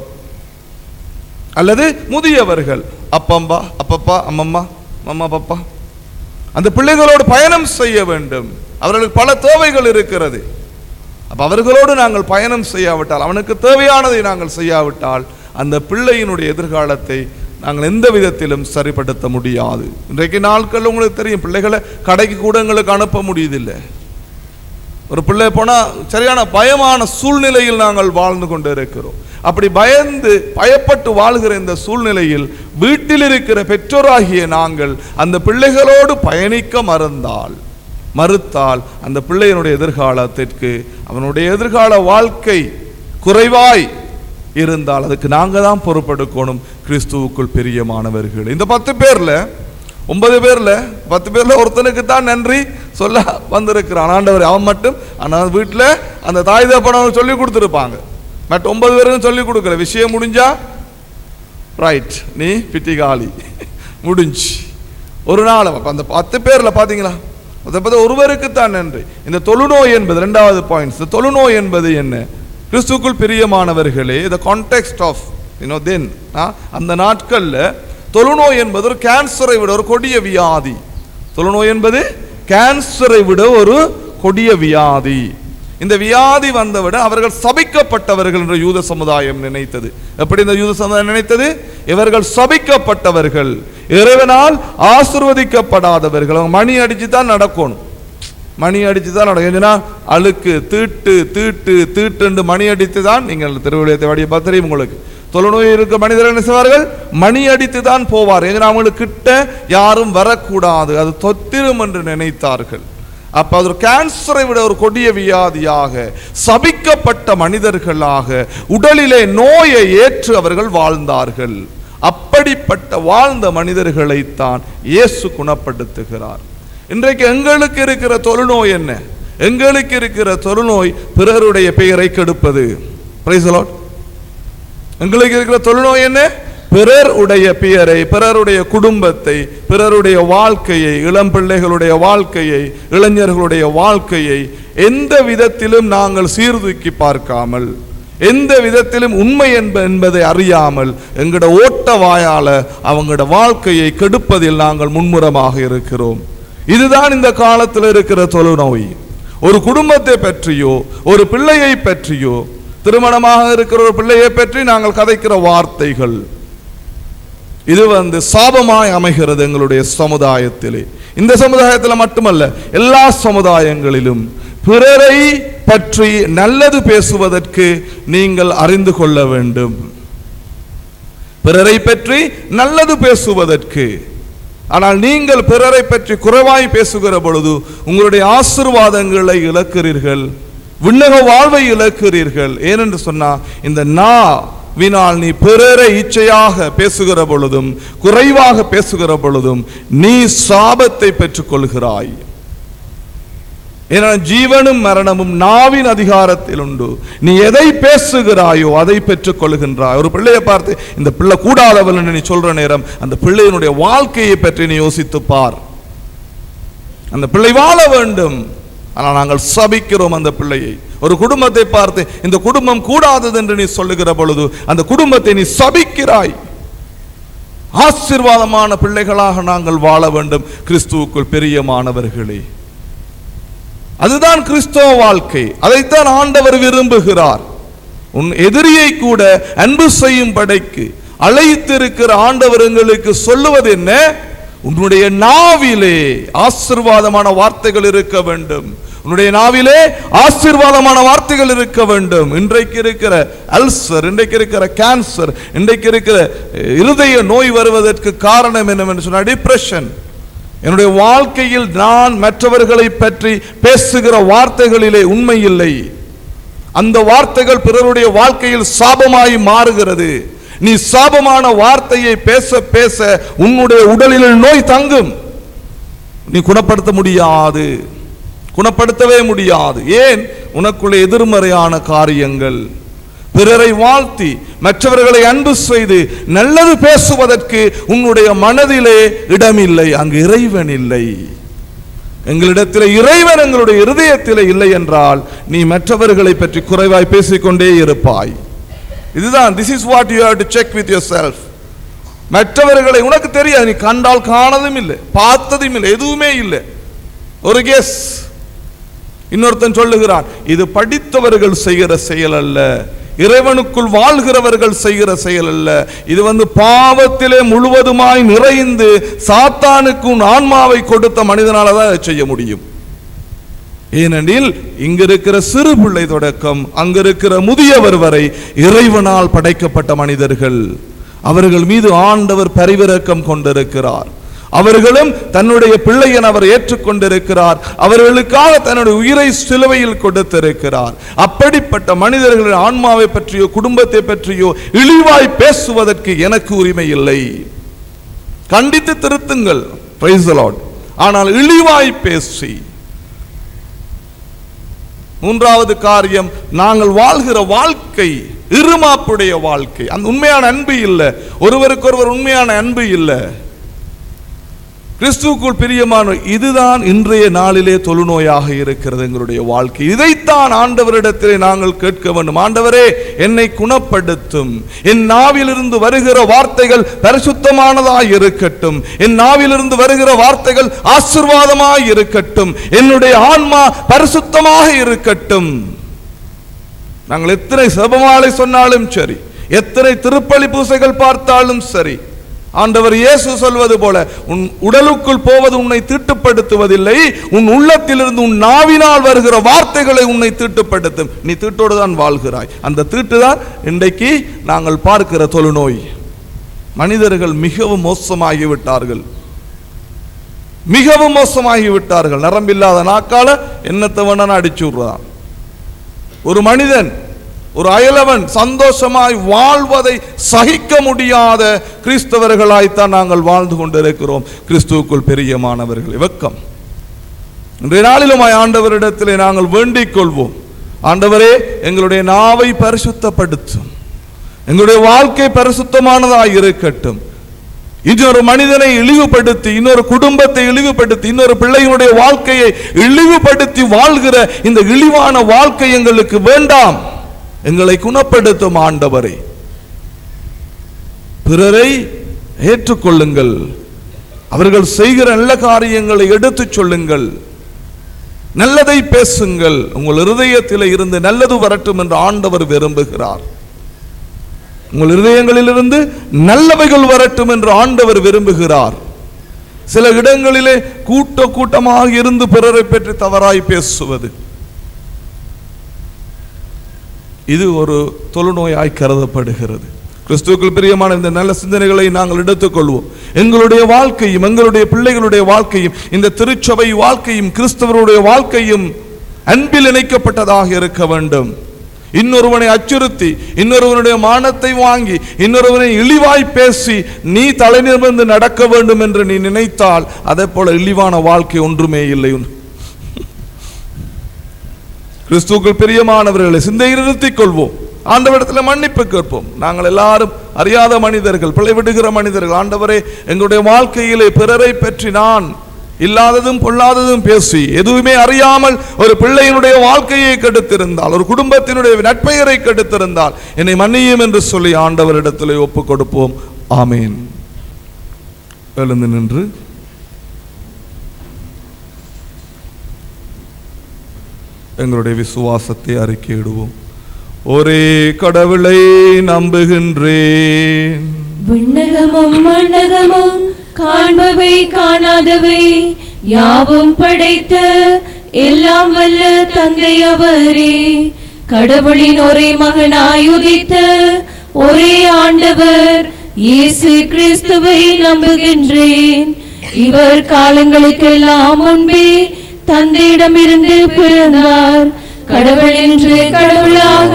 அல்லது முதியவர்கள் அப்பம்பா அப்பப்பா அம்மம்மா மம்மா பப்பா அந்த பிள்ளைகளோடு பயணம் செய்ய வேண்டும். அவர்களுக்கு பல தேவைகள் இருக்கிறது. அப்ப அவர்களோடு நாங்கள் பயணம் செய்யாவிட்டால், அவனுக்கு தேவையானதை நாங்கள் செய்யாவிட்டால் அந்த பிள்ளையினுடைய எதிர்காலத்தை நாங்கள் எந்த விதத்திலும் சரிப்படுத்த முடியாது. இன்றைக்கு நாட்கள் உங்களுக்கு தெரியும், பிள்ளைகளை கடைக்கு கூட எங்களுக்கு அனுப்ப முடியுதில்லை. ஒரு பிள்ளை போனால் சரியான பயமான சூழ்நிலையில் நாங்கள் வாழ்ந்து கொண்டு இருக்கிறோம். அப்படி பயப்பட்டு வாழ்கிற இந்த சூழ்நிலையில் வீட்டில் இருக்கிற பெற்றோராகிய நாங்கள் அந்த பிள்ளைகளோடு பயணிக்க மறுத்தால் அந்த பிள்ளையினுடைய எதிர்காலத்திற்கு, அவனுடைய எதிர்கால வாழ்க்கை குறைவாய் இருந்தால் அதுக்கு நாங்கள் தான் பொறுப்பெடுக்கணும். கிறிஸ்துவுக்குள் பிரியமானவர்கள், இந்த 10 பேர்ல 9 பேர்ல 10 பேர்ல ஒருத்தனுக்கு தான் நன்றி சொல்ல வந்திருக்கிறான் ஆண்டவர். அவன் மட்டும் ஆனால் வீட்டில் அந்த தாய் தகப்பனை சொல்லி கொடுத்துருப்பாங்க. மற்ற 9 பேருக்கும் சொல்லி கொடுக்கல. விஷயம் முடிஞ்சா ரைட், நீ பிட்டிகாலி முடிஞ்சு ஒரு நாள். அந்த 10 பேர்ல பாத்தீங்களா, ஒருவருக்கு தான் நன்றி. இந்த தொழுநோய் என்பது 2வது பாயிண்ட். இந்த தொழுநோய் என்பது என்ன? கிறிஸ்துவுக்குள் பிரியமானவர்களே, the context of then அந்த நாட்கள்ல தொழுநோய் என்பது ஒரு கேன்சரை விட ஒரு கொடிய வியாதி. தொழுநோய் என்பது கேன்சரை விட ஒரு கொடிய வியாதி. இந்த வியாதி வந்தவிட அவர்கள் சபிக்கப்பட்டவர்கள் என்று யூத சமுதாயம் நினைத்தது. எப்படி இந்த யூத சமுதாயம் நினைத்தது? இவர்கள் சபிக்கப்பட்டவர்கள், இறைவனால் ஆசீர்வதிக்கப்படாதவர்கள். மணி அடிச்சு தான் நடக்கணும். மணி அடித்து தான் நடக்கும். அழுக்கு தீட்டு தீட்டு தீட்டு மணி அடித்து தான், நீங்கள் திருவிழியத்தை வாடிய பத்திரியும் உங்களுக்கு தொழுநோய் இருக்க மனிதர்கள் என்ன செய்வார்கள்? மணி அடித்து தான் போவார். அவங்களுக்கு கிட்ட யாரும் வரக்கூடாது, அது தொத்திரும் என்று நினைத்தார்கள். அப்ப அது கேன்சரை விட ஒரு கொடிய வியாதியாக, சபிக்கப்பட்ட மனிதர்களாக உடலிலே நோயை ஏற்று அவர்கள் வாழ்ந்தார்கள். அப்படிப்பட்ட வாழ்ந்த மனிதர்களைத்தான் இயேசு குணப்படுத்துகிறார். இன்றைக்கு எங்களுக்கு இருக்கிற தொழுநோய் என்ன? எங்களுக்கு இருக்கிற தொழுநோய் பிறருடைய பெயரை கெடுப்பது. Praise the Lord. எங்களுக்கு இருக்கிற தொழுநோய் என்ன? பிறருடைய பெயரை, பிறருடைய குடும்பத்தை, பிறருடைய வாழ்க்கையை, இளம் பிள்ளைகளுடைய வாழ்க்கையை, இளைஞர்களுடைய வாழ்க்கையை எந்த விதத்திலும் நாங்கள் சீர்தூக்கி பார்க்காமல், எந்த விதத்திலும் உண்மை என்பதை அறியாமல் எங்கட ஓட்ட வாயால அவங்களோட வாழ்க்கையை கெடுப்பதில் நாங்கள் மும்முரமாக இருக்கிறோம். இதுதான் இந்த காலத்தில் இருக்கிற தொழுநோய். ஒரு குடும்பத்தை பற்றியோ, ஒரு பிள்ளையை பற்றியோ, திருமணமாக இருக்கிற ஒரு பிள்ளையை பற்றி நாங்கள் கதைக்கிற வார்த்தைகள், இது சாபமாய் அமைகிறது எங்களுடைய சமுதாயத்திலே. இந்த சமுதாயத்தில் மட்டுமல்ல, எல்லா சமுதாயங்களிலும் பிறரை பற்றி நல்லது பேசுவதற்கு நீங்கள் அறிந்து கொள்ள வேண்டும். பிறரை பற்றி நல்லது பேசுவதற்கு. ஆனால் நீங்கள் பிறரை பற்றி குறைவாய் பேசுகிற பொழுது உங்களுடைய ஆசீர்வாதங்களை இழக்கிறீர்கள், விண்ணக வாழ்வை இழக்கிறீர்கள். ஏனென்று சொன்னா, இந்த நாவினால் நீ பிறரை இச்சையாக பேசுகிற பொழுதும், குறைவாக பேசுகிற பொழுதும் நீ சாபத்தை பெற்றுக் கொள்கிறாய். ஏன்னா ஜீவனும் மரணமும் நாவின் அதிகாரத்தில் உண்டு. நீ எதை பேசுகிறாயோ அதை பெற்றுக் கொள்கின்றாய். ஒரு பிள்ளையை பார்த்து இந்த பிள்ளை கூடாதவள் என்று நீ சொல்ற நேரம், அந்த பிள்ளையினுடைய வாழ்க்கையை பற்றி நீ யோசித்து பார். அந்த பிள்ளை வாழ வேண்டும், ஆனால் நாங்கள் சபிக்கிறோம் அந்த பிள்ளையை. ஒரு குடும்பத்தை பார்த்து இந்த குடும்பம் கூடாதது என்று நீ சொல்லுகிற பொழுது அந்த குடும்பத்தை நீ சபிக்கிறாய். ஆசீர்வாதமான பிள்ளைகளாக நாங்கள் வாழ வேண்டும் கிறிஸ்துவுக்குள் பிரியமானவர்களே. அதுதான் கிறிஸ்தவ வாழ்க்கை. அதைத்தான் ஆண்டவர் விரும்புகிறார். உன் எதிரியை கூட அன்பு செய்யும் படைக்கு அழைத்திருக்கிற ஆண்டவர் எங்களுக்கு சொல்லுவது என்ன? உன்னுடைய நாவிலே ஆசீர்வாதமான வார்த்தைகள் இருக்க வேண்டும். உன்னுடைய நாவிலே ஆசீர்வாதமான வார்த்தைகள் இருக்க வேண்டும். இன்றைக்கு இருக்கிற அல்சர், இன்றைக்கு இருக்கிற கேன்சர், இன்றைக்கு இருக்கிற இருதய நோய் வருவதற்கு காரணம் என்னவென்று சொன்னால் டிப்ரெஷன். என்னுடைய வாழ்க்கையில் நான் மற்றவர்களை பற்றி பேசுகிற வார்த்தைகளிலே உண்மை இல்லை. அந்த வார்த்தைகள் பிறருடைய வாழ்க்கையில் சாபமாய் மாறுகிறது. நீ சாபமான வார்த்தையை பேச பேச உன்னுடைய உடலில் நோய் தங்கும். நீ குணப்படுத்த முடியாது, குணப்படுத்தவே முடியாது. ஏன்? உனக்குள்ள எதிர்மறையான காரியங்கள். பிறரை வாழ்த்தி மற்றவர்களை அன்பு செய்து நல்லது பேசுவதற்கு உன்னுடைய மனதிலே இடமில்லை. அங்கு இறைவன் இல்லை. எங்களிடத்தில் இறைவன் எங்களுடைய இருதயத்தில் இல்லை என்றால் நீ மற்றவர்களை பற்றி குறைவாய் பேசிக்கொண்டே இருப்பாய். இதுதான், this is what you have to check with yourself. மற்றவர்களை உனக்கு தெரியாது, நீ கண்டால் காணதும் இல்லை, பார்த்ததும் இல்லை, எதுவுமே இல்லை. ஒரு கெஸ். இன்னொருத்தன் சொல்லுகிறான், இது படித்தவர்கள் செய்கிற செயல் அல்ல, இறைவனுக்குள் வாழ்கிறவர்கள் செய்கிற செயல் அல்ல, இது பாவத்திலே முழுவதுமாய் நிறைந்து சாத்தானுக்கு ஆன்மாவை கொடுத்த மனிதனால தான் செய்ய முடியும். ஏனெனில் இங்க இருக்கிற சிறு பிள்ளை தொடக்கம் அங்க இருக்கிற முதியவர் வரை இறைவனால் படைக்கப்பட்ட மனிதர்கள். அவர்கள் மீது ஆண்டவர் பரிவிரக்கம் கொண்டிருக்கிறார். அவர்களும் தன்னுடைய பிள்ளையை அவர் ஏற்றுக்கொண்டிருக்கிறார். அவர்களுக்காக தன்னுடைய உயிரை சிலுவையில் கொடுத்திருக்கிறார். அப்படிப்பட்ட மனிதர்களின் ஆன்மாவை பற்றியோ குடும்பத்தை பற்றியோ இழிவாய் பேசுவதற்கு எனக்கு உரிமை இல்லை. கண்டித்து திருத்துங்கள், பிரைஸ் தி லார்ட். ஆனால் இழிவாய் பேசி, மூன்றாவது காரியம், நாங்கள் வாழ்கிற வாழ்க்கை இருமாப்புடைய வாழ்க்கை. அந்த உண்மையான அன்பு இல்லை, ஒருவருக்கொருவர் உண்மையான அன்பு இல்லை. கிறிஸ்துவுக்குள் பிரியமான இதுதான் இன்றைய நாளிலே தொழுநோயாக இருக்கிறது எங்களுடைய வாழ்க்கை. இதைத்தான் ஆண்டவரிடத்திலே நாங்கள் கேட்க வேண்டும். ஆண்டவரே, என்னை குணப்படுத்தும். என் நாவிலிருந்து வருகிற வார்த்தைகள் பரிசுத்தமானதாய் இருக்கட்டும். என் நாவிலிருந்து வருகிற வார்த்தைகள் ஆசீர்வாதமாய் இருக்கட்டும். என்னுடைய ஆன்மா பரிசுத்தமாக இருக்கட்டும். நாங்கள் எத்தனை செபமாலை சொன்னாலும் சரி, எத்தனை திருப்பலி பூசைகள் பார்த்தாலும் சரி, ஆண்டவர் இயேசு சொல்வது போல, உன் உடலுக்குள் போவது உன்னை தீட்டுப்படுத்துவதில்லை, உன் உள்ளத்திலிருந்து உன் நாவினால் வருகிற வார்த்தைகளை உன்னை தீட்டுப்படுத்தும். நீ தீட்டோடு தான் வாழ்கிறாய். அந்த தீட்டு தான் இன்றைக்கு நாங்கள் பார்க்கிற தொழுநோய். மனிதர்கள் மிகவும் மோசமாகிவிட்டார்கள், மிகவும் மோசமாகிவிட்டார்கள். நரம்பில்லாத நாக்கால என்னத்தை வேணா அடிச்சு விடுறான். ஒரு மனிதன், ஒரு அயலவன் சந்தோஷமாய் வாழ்வதை சகிக்க முடியாத கிறிஸ்தவர்களாய்த்தான் நாங்கள் வாழ்ந்து கொண்டிருக்கிறோம். கிறிஸ்துவுக்குள் பிரியமானவர்களே, வெட்கம். இன்றைய நாளிலுமாய் ஆண்டவரிடத்திலே நாங்கள் வேண்டிக் கொள்வோம், ஆண்டவரே எங்களுடைய நாவை பரிசுத்தப்படுத்தும், எங்களுடைய வாழ்க்கை பரிசுத்தமானதாய் இருக்கட்டும். இன்னொரு மனிதனை இழிவுபடுத்தி, இன்னொரு குடும்பத்தை இழிவுபடுத்தி, இன்னொரு பிள்ளைகளுடைய வாழ்க்கையை இழிவுபடுத்தி வாழ்கிற இந்த இழிவான வாழ்க்கை எங்களுக்கு வேண்டாம். எங்களை குணப்படுத்தும் ஆண்டவரே, பிறரை ஏற்றுக்கொள்ளுங்கள், அவர்கள் செய்கிற நல்ல காரியங்களை எடுத்து சொல்லுங்கள், நல்லதை பேசுங்கள். உங்கள் இருதயத்தில் இருந்து நல்லது வரட்டும் என்று ஆண்டவர் விரும்புகிறார். உங்கள் இருதயங்களிலிருந்து நல்லவைகள் வரட்டும் என்று ஆண்டவர் விரும்புகிறார். சில இடங்களிலே கூட்டமாக இருந்து பிறரை பற்றி தவறாய் பேசுவது, இது ஒரு தொழுநோயாய் கருதப்படுகிறது. கிறிஸ்துவுக்குள் பிரியமான இந்த நல்ல சிந்தனைகளை நாங்கள் எடுத்துக்கொள்வோம். எங்களுடைய வாழ்க்கையும், எங்களுடைய பிள்ளைகளுடைய வாழ்க்கையும், இந்த திருச்சபை வாழ்க்கையும், கிறிஸ்தவருடைய வாழ்க்கையும் அன்பில் இணைக்கப்பட்டதாக இருக்க வேண்டும். இன்னொருவனை அச்சுறுத்தி, இன்னொருவனுடைய மானத்தை வாங்கி, இன்னொருவனை இழிவாய் பேசி நீ தலை நிமிர்ந்து நடக்க வேண்டும் என்று நீ நினைத்தால் அதே போல இழிவான வாழ்க்கை ஒன்றுமே இல்லை. கிறிஸ்துவுக்குள் பிரியமானவர்களை சிந்தையில் நிறுத்திக் கொள்வோம். ஆண்டவரிடத்தில் மன்னிப்பு கேட்போம். நாங்கள் எல்லாரும் அறியாத மனிதர்கள், பிழை விடுகிற மனிதர்கள். ஆண்டவரே, எங்களுடைய வாழ்க்கையிலே பிறரை பற்றி நான் இல்லாததும் பொல்லாததும் பேசி எதுவுமே அறியாமல் ஒரு பிள்ளையினுடைய வாழ்க்கையை கெடுத்திருந்தால், ஒரு குடும்பத்தினுடைய நட்பெயரை கெடுத்திருந்தால் என்னை மன்னியும் என்று சொல்லி ஆண்டவரிடத்திலே ஒப்புக் கொடுப்போம். ஆமீன். எழுந்து நின்று எங்களுடைய விசுவாசத்தை அறிக்கையிடுவோம். ஒரே கடவுளை நம்புகின்றேன், விண்ணகமும் மண்ணகமும் காண்பவை காணாதவை யாவும் படைத்த எல்லாம் வல்ல தந்தை அவரே, கடவுளின் ஒரே மகனாய் உதித்த ஒரே ஆண்டவர் இயேசு கிறிஸ்துவை நம்புகின்றேன். இவர் காலங்களுக்கெல்லாம் முன்பே தந்தையிடமிருந்து பிறந்தார். கடவுள் என்று கடவுளாக,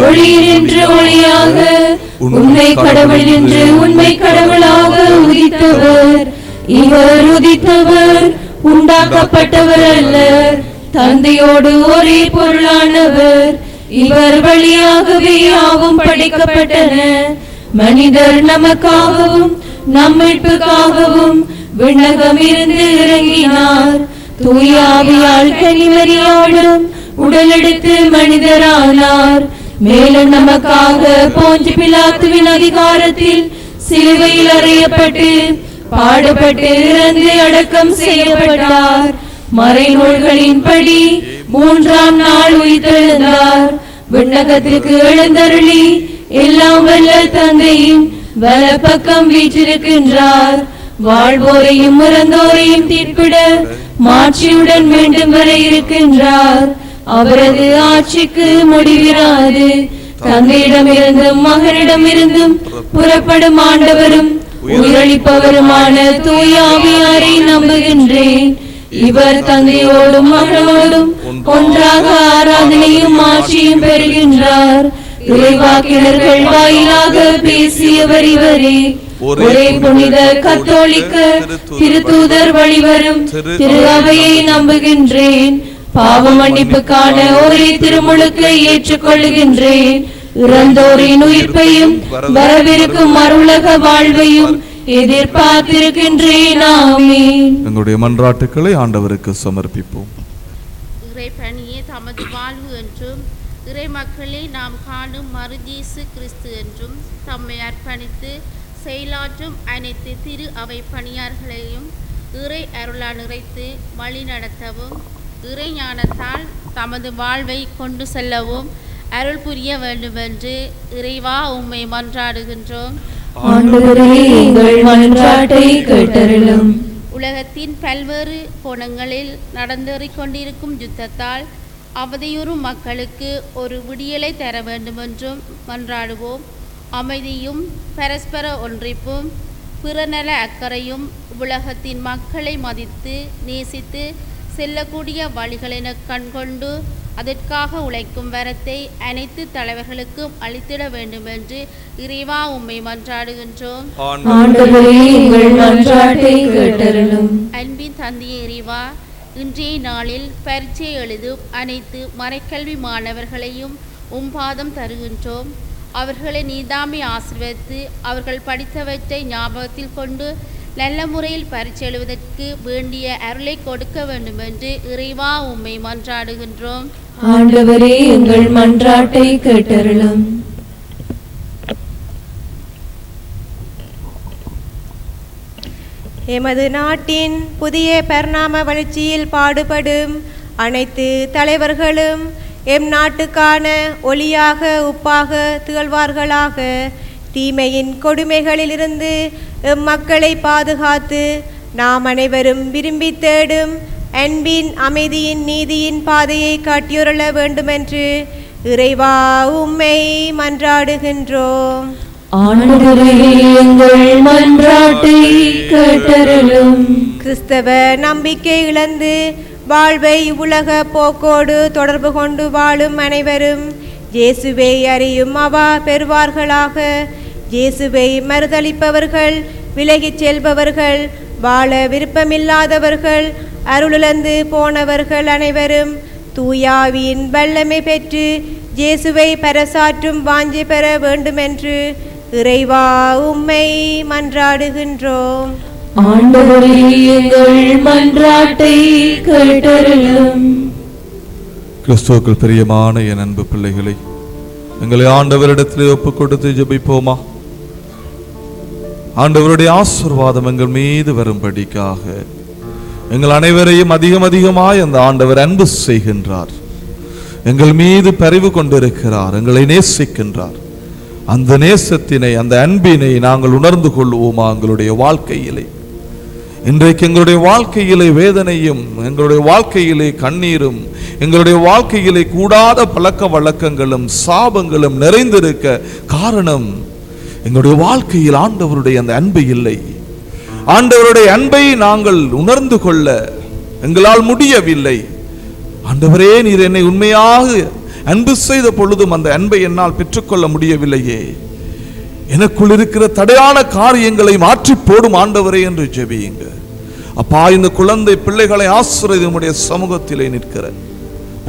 ஒளி என்று ஒளியாக, உண்மை கடவுள் என்று உண்மை கடவுளாக உதித்தவர். இவர் உதித்தவர், உண்டாக்கப்பட்டவர் அல்ல, தந்தையோடு ஒரே பொருளானவர். இவர் வழியாகவே யாவும் படைக்கப்பட்டன. மனிதர் நமக்காகவும் நம் மீட்புக்காகவும் விண்ணகம் இருந்து இறங்கினார். தூயாவியால் கன்னிமரியாளும் உடலெடுத்து மனிதரானார். மேலும் நமக்காக போஞ்சு பிலாத்துவின் அதிகாரத்தில் சிலுவையில் அறையப்பட்டு பாடுபட்டு இறந்து அடக்கம் செய்யப்பட்டார். மறைநூல்களின்படி 3ஆம் நாள் உயிர்த்தெழுந்தார். விண்ணகத்திற்கு எழுந்தருளி எல்லாம் வல்ல தந்தையின் வலப்பக்கம் வீற்றிருக்கின்றார். வாழ்வோரையும் இறந்தோரையும் தீர்ப்பிட மாட்சியுடன் மீண்டும் வர இருக்கின்றார். அவரது ஆட்சிக்கு முடிவிராது. தந்தையிடமிருந்தும் மகனிடமிருந்தும் புறப்படும் ஆண்டவரும் உயிரளிப்பவருமான தூய ஆவியாரை நம்புகின்றேன். இவர் தந்தையோடும் மகனோடும் ஒன்றாக ஆராதனையும் ஆட்சியும் பெறுகின்றார். இறைவாக்கினர்கள் வாயிலாக பேசியவர் இவரே. ஒரே புனித கத்தோலிக்க திருத்தூதர் வழிவரும் திரு அவையை நம்புகின்றேன். பாவ மன்னிப்புக்கான ஒரே திருமுழுக்கை ஏற்றுக்கொள்ளுகின்றேன். இறந்தோரின் உயிர்ப்பையும் வரவிருக்கும் மறுவுலக வாழ்வையும் எதிர்பார்த்திருக்கின்றேன். ஆமென். எங்களுடைய மன்றாட்டுக்களை ஆண்டவருக்கு சமர்ப்பிப்போம். இறை பணியே தமது வாழ்வு என்றும் இறை மக்களே நாம் காணும் மருஜேசு கிறிஸ்து என்றும் தம்மை அர்ப்பணித்து செயலாற்றும் அனைத்து திரு அவை பணியார்களையும் இறை அருளால் நிறைத்து வழி நடத்தவும், இறை ஞானத்தால் தமது வாழ்வை கொண்டு செல்லவும் அருள் புரிய வேண்டுமென்று இறைவா உம்மை மன்றாடுகின்றோம். ஆண்டவரே எங்கள் மன்றாட்டை கேட்டருளும். உலகத்தின் பல்வேறு கோணங்களில் நடந்தேறிக் கொண்டிருக்கும் யுத்தத்தால் அவதியுறும் மக்களுக்கு ஒரு விடியலை தர வேண்டுமென்றும் மன்றாடுவோம். அமைதியும் பரஸ்பர ஒன்றிப்பும் பிறநல அக்கறையும் உலகத்தின் மக்களை மதித்து நேசித்து செல்லக்கூடிய வழிகளென கண்கொண்டு அதற்காக உழைக்கும் வரத்தை அனைத்து தலைவர்களுக்கும் அளித்திட வேண்டும் என்று இறைவா உம்மை மன்றாடுகின்றோம். ஆண்டவரே எங்கள் மன்றாட்டை கேட்டருளும். அன்பின் தந்தையே இறைவா, இன்றைய நாளில் பரீட்சை எழுதும் அனைத்து மறைக்கல்வி மாணவர்களையும் பாதம் தருகின்றோம். அவர்களை நீதாமை ஆசீர்வதித்து அவர்கள் படித்தவற்றை ஞாபகத்தில் கொண்டு நல்ல முறையில் பரீட்சை எழுவதற்கு வேண்டிய அருளை கொடுக்க வேண்டும் என்று இறைவா உம்மை மன்றாடுகின்றோம். ஆண்டவரே எங்கள் மன்றாட்டை கேட்டருளும். எமது நாட்டின் புதிய பரிணாம வளர்ச்சியில் பாடுபடும் அனைத்து தலைவர்களும் எம் நாட்டுக்கான ஒளியாக உப்பாக திகழ்வார்களாக. தீமையின் கொடுமைகளிலிருந்து எம் மக்களை பாதுகாத்து நாம் அனைவரும் விரும்பி தேடும் அன்பின் அமைதியின் நீதியின் பாதையை காட்டியுருள வேண்டுமென்று இறைவா உம்மை மன்றாடுகின்றோம். ஆண்டவரே எங்கள் மன்றாட்டை கேட்டருளும். கிறிஸ்தவ நம்பிக்கை இழந்து வாழ்வை உலக போக்கோடு தொடர்பு கொண்டு வாழும் அனைவரும் இயேசுவை அறியும் அவா பெறுவார்களாக. இயேசுவை மறுதளிப்பவர்கள், விலகிச் செல்பவர்கள், வாழ விருப்பமில்லாதவர்கள், அருளிழந்து போனவர்கள் அனைவரும் தூயாவின் வல்லமை பெற்று இயேசுவை பறைசாற்றும் வாஞ்சை பெற வேண்டுமென்று இறைவா உம்மை மன்றாடுகின்றோம். ஆண்டவரே எங்கள் மன்றாட்டை கேட்டருளும். கிறிஸ்துவுக்குள் பிரியமான என் அன்பு பிள்ளைகளை, எங்களை ஆண்டவரிடத்திலே ஒப்புக் கொடுத்து ஜெபிப்போமா? ஆண்டவருடைய ஆசீர்வாதம் எங்கள் மீது வரும்படிக்காக எங்கள் அனைவரையும் அதிகமாய் அந்த ஆண்டவர் அன்பு செய்கின்றார். எங்கள் மீது பரிவு கொண்டிருக்கிறார், எங்களை நேசிக்கின்றார். அந்த நேசத்தினை, அந்த அன்பினை நாங்கள் உணர்ந்து கொள்வோமா எங்களுடைய வாழ்க்கையிலே? இன்றைக்கு எங்களுடைய வாழ்க்கையிலே வேதனையும், எங்களுடைய வாழ்க்கையிலே கண்ணீரும், எங்களுடைய வாழ்க்கையிலே கூடாத பழக்க வழக்கங்களும் சாபங்களும் நிறைந்திருக்க காரணம் எங்களுடைய வாழ்க்கையில் ஆண்டவருடைய அந்த அன்பு இல்லை. ஆண்டவருடைய அன்பை நாங்கள் உணர்ந்து கொள்ள எங்களால் முடியவில்லை. ஆண்டவரே, நீர் என்னை உண்மையாக அன்பு செய்த பொழுதும் அந்த அன்பை என்னால் பெற்றுக்கொள்ள முடியவில்லையே. எனக்குள் இருக்கிற தடையான காரியங்களை மாற்றி போடும் ஆண்டவரே என்று ஜெபியுங்க. அப்பா, இந்த குழந்தை பிள்ளைகளை ஆசீர்வதி. உம்முடைய சமூகத்திலே நிற்கிற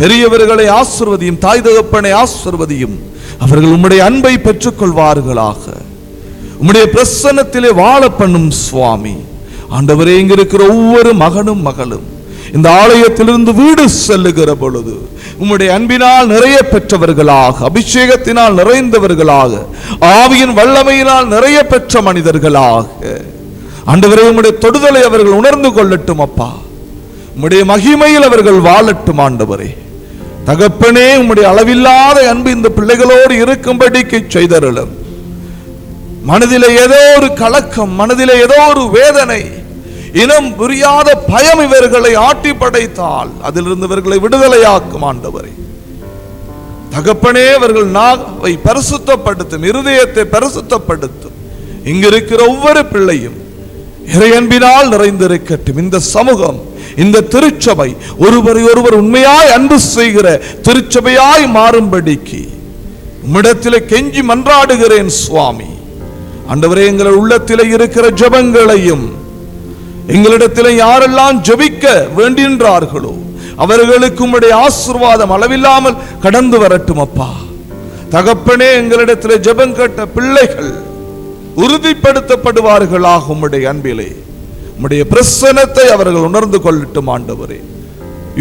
பெரியவர்களை ஆசீர்வதியும், தாய் தகப்பனை ஆசீர்வதியும். அவர்கள் உம்முடைய அன்பை பெற்றுக்கொள்வார்களாக. உம்முடைய பிரசன்னத்திலே வாழ பண்ணும் சுவாமி. ஆண்டவரே, இங்க இருக்கிற ஒவ்வொரு மகனும் மகளும் இந்த ஆலயத்திலிருந்து வீடு செல்லுகிற பொழுது உம்முடைய அன்பினால் நிறைய பெற்றவர்களாக, அபிஷேகத்தினால் நிறைந்தவர்களாக, ஆவியின் வல்லமையினால் நிறைய பெற்ற மனிதர்களாக ஆண்டவரே உம்முடைய தொடுதலை அவர்கள் உணர்ந்து கொள்ளட்டும். அப்பா, உம்முடைய மகிமையில் அவர்கள் வாழட்டும். ஆண்டவரே தகப்பனே, உம்முடைய அளவில்லாத அன்பு இந்த பிள்ளைகளோடு இருக்கும்படிக்கு செய்தருளும். மனதிலே ஏதோ ஒரு கலக்கம், மனதிலே ஏதோ ஒரு வேதனை, இனம் புரியாத பயம் இவர்களை ஆட்டி படைத்தால் அதிலிருந்து இவர்களை விடுதலையாக்கும். ஆண்டவரே தகப்பனே, அவர்கள் நாவை பரிசுத்தப்படுத்தும், இருதயத்தை பரிசுத்தப்படுத்தும். இங்கிருக்கிற ஒவ்வொரு பிள்ளையும் இறையன்பினால் நிறைந்திருக்கட்டும். இந்த சமூகம், இந்த திருச்சபை ஒருவரை ஒருவர் உண்மையாய் அன்பு செய்கிற திருச்சபையாய் மாறும்படிக்கு உம்மிடத்திலே கெஞ்சி மன்றாடுகிறேன் சுவாமி. ஆண்டவரே, எங்கள் உள்ளத்திலே இருக்கிற ஜெபங்களையும், எங்களிடத்திலே யாரெல்லாம் ஜெபிக்க வேண்டுகின்றார்களோ அவர்களுக்கு உம்முடைய ஆசீர்வாதம் அளவில்லாமல் கடந்து வரட்டும். அப்பா தகப்பனே, எங்களிடத்திலே ஜெபம் கேட்ட பிள்ளைகள் உறுதிப்படுத்தப்படுவார்களாக. உம்முடைய அன்பிலே உம்முடைய பிரசன்னத்தை அவர்கள் உணர்ந்து கொள்ளட்டும். ஆண்டவரே,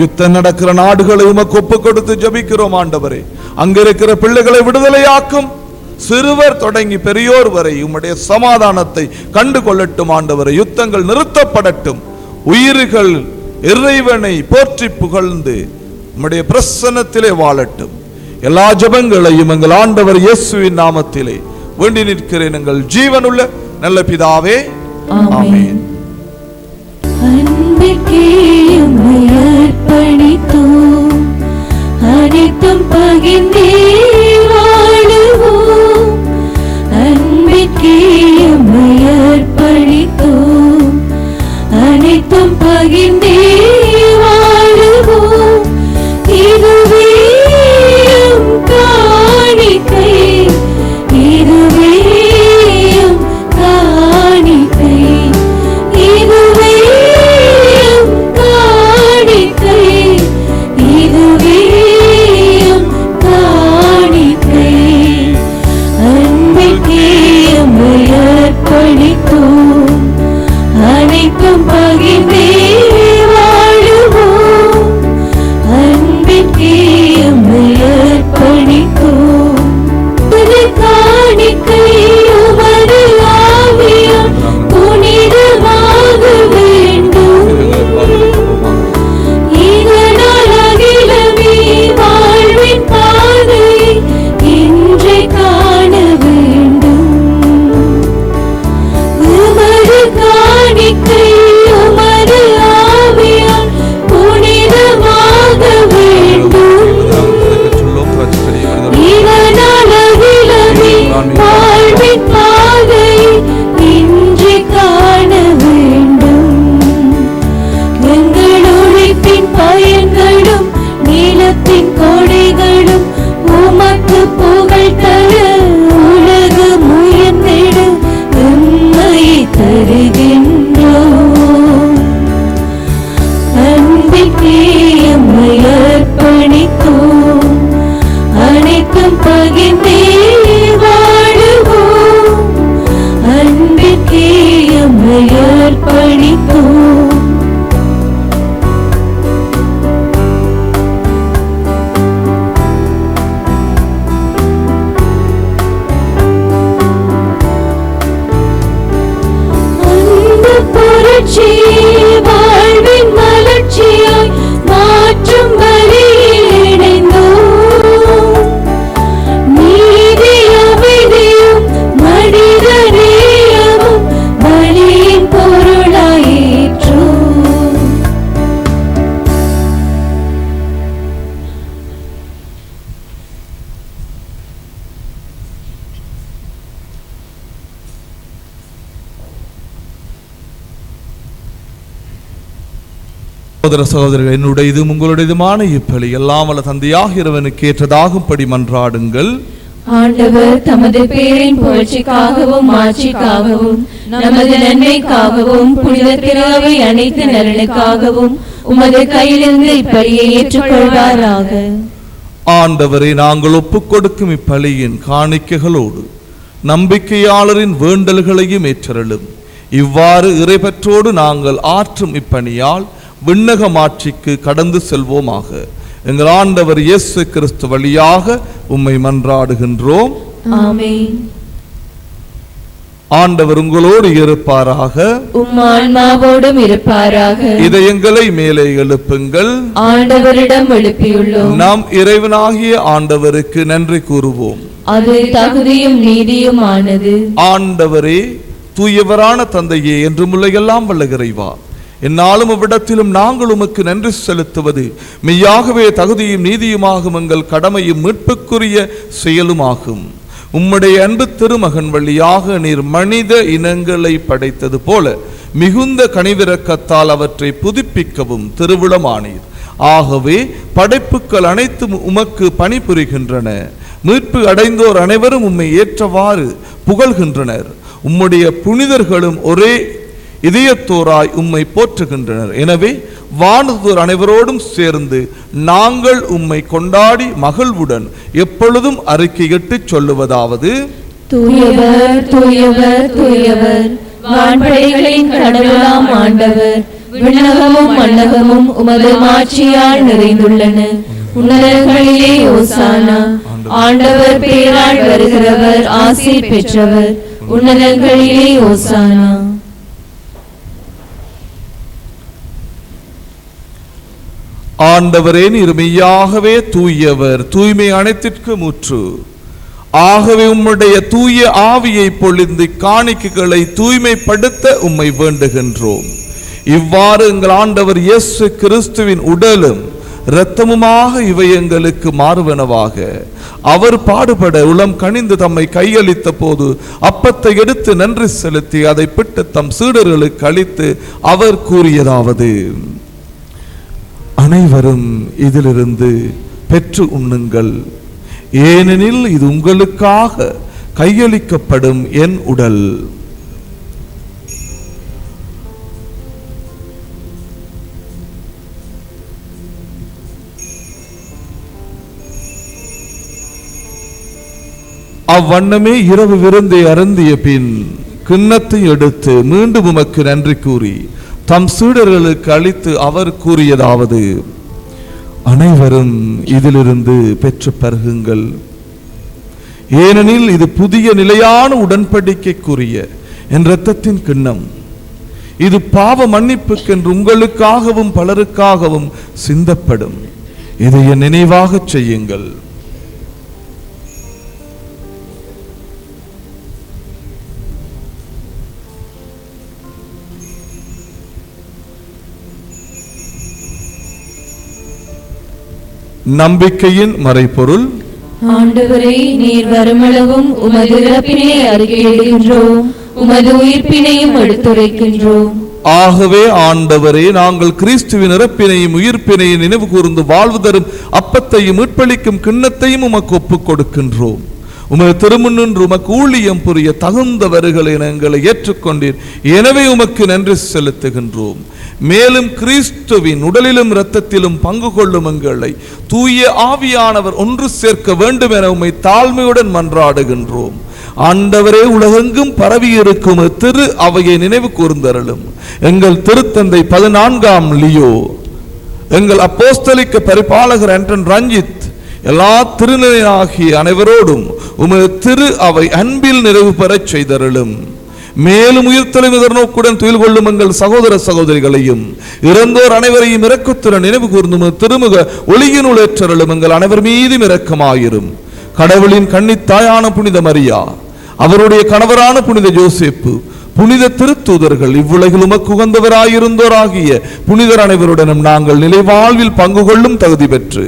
யுத்தம் நடக்கிற நாடுகளை உமக்கு ஒப்புக் கொடுத்து ஜெபிக்கிறோம். ஆண்டவரே, அங்கிருக்கிற பிள்ளைகளை விடுதலையாக்கும். சிறுவர் தொடங்கி பெரியோர் வரை உம்முடைய சமாதானத்தை கண்டு கொள்ளட்டும். ஆண்டவரே, யுத்தங்கள் நிறுத்தப்படட்டும். உயிர்கள் இறைவனை போற்றி புகழ்ந்து உம்முடைய பிரசன்னத்திலே வாழட்டும். எல்லா ஜெபங்களையும் எங்கள் ஆண்டவர் இயேசுவின் நாமத்திலே வேண்டி நிற்கிறேன் எங்கள் ஜீவனுள்ள நல்ல பிதாவே, ஆமென். அன்பிற்கே உம்மை அர்ப்பணித்தோம், அனைத்தும் பகிர்ந்தே வாழுவோம். அன்பிற்கே உம்மை அர்ப்பணித்தோம், அனைத்தும் பகிர்ந்தே வாழுவோம். இதுவே எம் காணிக்கை, இதுவே எம் காணிக்கை, இதுவே எம் காணிக்கை, இதுவே எம் காணிக்கை. அன்பிற்கே உம்மை அர்ப்பணித்தோம், அனைத்தும் பகிர்ந்தே வாழுவோம். அன்பிற்கே உம்மை அர்ப்பணித்தோம். உமது காணிக்கை உமது ஆவியால் புனிதமாக வேண்டும். இதனால் அகிலமே வாழ்வின் பாதை இன்றை காண வேண்டும். உமது காணிக்கை உமது ஆவியால் புனிதமாக வேண்டும். இதனால் அகிலமே வாழ்வின் பாதை இன்று காண வேண்டும். எங்கள் உழைப்பின் பயன்களும் நீளத்தின் கொடைகளும் உமக்கு புகழ் தர உலகம் உயர்ந்திட உம்மை தருகின்றோம். அன்பிற்கே உம்மை அர்ப்பணித்தோம், அனைத்தும் பகிர்ந்தே வாழுவோம். அன்பிற்கே உம்மை அர்ப்பணித்தோம். அன்பு புரட்சியே வாழ்வின் மலர்ச்சியாய் மாற்றும் வழியில் இணைந்தோம். நீதி அமைதியும் மனித நேயமும் பலியின் பொருளாயிற்றோம். சகோதர சகோதரிகள், என்னுடையதும் உங்களுடையதுமான இப்பலி எல்லாம் வல்ல தந்தையாக இறைவனுக்கு ஏற்றதாகும்படி மன்றாடுங்கள். ஆண்டவர் தமது பேரின் புகழ்ச்சிக்காகவும் மாட்சிக்காகவும் நமது நன்மைக்காகவும் புனித திருவை அனைத்து நலனுக்காகவும் உமது கையிலிருந்து இப்பலியை ஏற்றுக்கொள்வாராக. ஆண்டவரை, நாங்கள் ஒப்புக் கொடுக்கும் இப்பலியின் காணிக்கைகளோடு நம்பிக்கையாளரின் வேண்டல்களையும் ஏற்றருளும். இவ்வாறு இறைபற்றோடு நாங்கள் ஆற்றும் இப்பணியால் விண்ணக மாட்சிக்கு கடந்து செல்வோமாக. எங்கள் ஆண்டவர் இயேசு கிறிஸ்து வழியாக உம்மை மன்றாடுகின்றோம். ஆமென். ஆண்டவர் உங்களோடு இருப்பாராக, உம் ஆன்மாவோடும் இருப்பாராக. இதயங்களை மேலே எழுப்புங்கள். ஆண்டவரிடம் எழுப்பியுள்ளோம். நாம் இறைவனாகிய ஆண்டவருக்கு நன்றி கூறுவோம். அது தகுதியும் நீதியுமானது. ஆண்டவரே, தூயவரான தந்தையே, என்றும் உள்ள எல்லாம் வல்ல இறைவா, என்னாலும் அவ்விடத்திலும் நாங்கள் உமக்கு நன்றி செலுத்துவது மெய்யாகவே தகுதியும் நீதியுமாகும், எங்கள் கடமையும் மீட்புக்குரிய செயலுமாகும். உம்முடைய அன்பு திருமகன் வழியாக நீர் மனித இனங்களை படைத்தது போல மிகுந்த கனிவிரக்கத்தால் அவற்றை புதுப்பிக்கவும் திருவிழமானீர். ஆகவே படைப்புக்கள் அனைத்தும் உமக்கு பணிபுரிகின்றன. மீட்பு அடைந்தோர் அனைவரும் உம்மை ஏற்றவாறு புகழ்கின்றனர். உம்முடைய புனிதர்களும் ஒரே இதயத்தோராய் உம்மை போற்றுகின்றனர். எனவே வானதூர் அனைவரோடும் சேர்ந்து நாங்கள் உம்மை கொண்டாடி மகிழ்வுடன் எப்பொழுதும் அறிக்கையிட்டு சொல்லுவதாவது: தூயவர் தூயவர் தூயவர், வான்படைகளின் கடவுளாம் ஆண்டவர், விண்ணகமும் மண்ணகமும் உமது மாட்சியால் நிறைந்துள்ளன. உன்னதங்களிலே ஓசானா. ஆண்டவர் பேரால் வருகிறவர் ஆசி பெற்றவர். உன்னதங்களிலே ஓசானா. ஆண்டவரே, நீர் மெய்யாகவே தூயவர், தூய்மை அனைத்திற்கு முற்று. ஆகவே உம்முடைய தூய ஆவியை பொழிந்து காணிக்கைகளை தூய்மைப்படுத்த உம்மை வேண்டுகின்றோம். இவ்வாறு எங்கள் ஆண்டவர் இயேசு கிறிஸ்துவின் உடலும் இரத்தமுமாக இவை எங்களுக்கு மாறுவனவாக. அவர் பாடுபட உளம் கனிந்து தம்மை கையளித்த போது அப்பத்தை எடுத்து நன்றி செலுத்தி அதை பிட்டு தம் சீடர்களுக்கு அளித்து அவர் கூறியதாவது: அனைவரும் இதிலிருந்து பெற்று உண்ணுங்கள், ஏனெனில் இது உங்களுக்காக கையளிக்கப்படும் என் உடல். அவ்வண்ணமே இரவு விருந்தை அருந்திய பின் கிண்ணத்தை எடுத்து மீண்டும் உமக்கு நன்றி கூறி தம் சீடர்களுக்கு அளித்து அவர் கூறியதாவது: அனைவரும் இதிலிருந்து பெற்று பருகுங்கள், ஏனெனில் இது புதிய நிலையான உடன்படிக்கைக்குரிய என் இரத்தத்தின் கிண்ணம். இது பாவ மன்னிப்புக்கென்று உங்களுக்காகவும் பலருக்காகவும் சிந்தப்படும். இதை என் நினைவாக செய்யுங்கள். நம்பிக்கையின் மறைபொருள். ஆண்டவரே, நீர் வருமளவும் உமது இறப்பினை அறிக்கையிடுகின்றோம், உமது உயிர்ப்பினையும் எடுத்துரைக்கின்றோம். ஆகவே ஆண்டவரே, நாங்கள் கிறிஸ்துவின் இறப்பினையும் உயிர்ப்பினையும் நினைவு கூர்ந்து வாழ்வு தரும் அப்பத்தையும் மீட்பளிக்கும் கிண்ணத்தையும் உமக்கு ஒப்புக் கொடுக்கின்றோம். உமது திருமுன்னின்று உமக்கு ஊழியம் புரிய தகுந்தவர்களை எங்களை ஏற்றுக்கொண்டீர். எனவே உமக்கு நன்றி செலுத்துகின்றோம். மேலும் கிறிஸ்துவின் உடலிலும் இரத்தத்திலும் பங்கு கொள்ளும் எங்களை தூய ஆவியானவர் ஒன்று சேர்க்க வேண்டும் என உம்மை தாழ்மையுடன் மன்றாடுகின்றோம். ஆண்டவரே, உலகெங்கும் பரவி இருக்கும் திரு அவையை நினைவு கூர்ந்தருளும். எங்கள் திருத்தந்தை 14ஆம் லியோ, எங்கள் அப்போஸ்தலிக்க பரிபாலகர் ஆண்டன் ரஞ்சித், எல்லா திருநிலையாகிய அனைவரோடும் உமது திரு அவை அன்பில் நிறைவு பெறச் செய்தருளும். மேலும் உயிர்த்தெழும் எதிர்நோக்குடன் துயில் கொள்ளும் எங்கள் சகோதர சகோதரிகளையும் இறந்தோர் அனைவரையும் இரக்கத்துடன் நினைவு கூர்ந்து திருமுக ஒளியினுள் ஏற்றருளும். எங்கள் அனைவர் மீதும் இரக்கமாயிரும். கடவுளின் கன்னித்தாயான புனித மரியா, அவருடைய கணவரான புனித ஜோசேப்பு, புனித திருத்தூதர்கள், இவ்வுலகில் உமக்கு உகந்தவராயிருந்தோராகிய புனிதர் அனைவருடனும் நாங்கள் நிலைவாழ்வில் பங்கு கொள்ளும் தகுதி பெற்று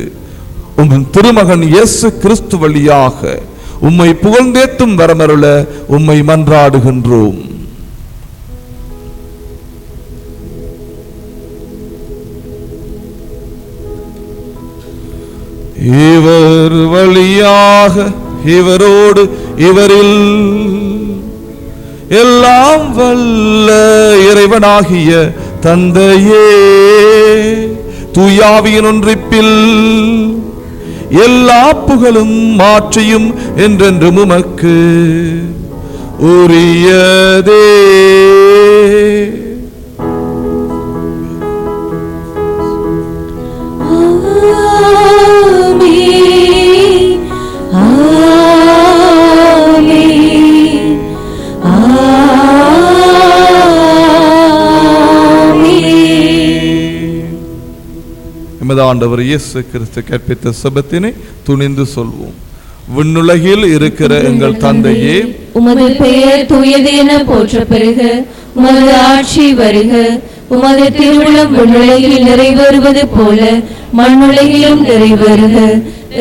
உம் திருமகன் இயேசு கிறிஸ்து வழியாக உம்மை புகழ்ந்தேத்தும் வரமருள உம்மை மன்றாடுகின்றோம். இவர் வழியாக இவரோடு இவரில் எல்லாம் வல்ல இறைவனாகிய தந்தையே, தூயாவியின் ஒன்றிப்பில் எல்லா புகழும் மாற்றியும் என்றென்றும் உமக்கு உரியதே. ஆண்டவர் இயேசு கிறிஸ்து கற்பித்த சபத்தினை துணிந்து சொல்வோம். விண்ணுலகில் இருக்கிற எங்கள் தந்தையே, உமது பெயர் தூயது என போற்ற பெறுக, உமது ஆட்சி வருக, உமது திருவுளம் விண்ணுலகில் நிறைவேறுவது போல மண்ணுலகிலும் நிறைவேறுக.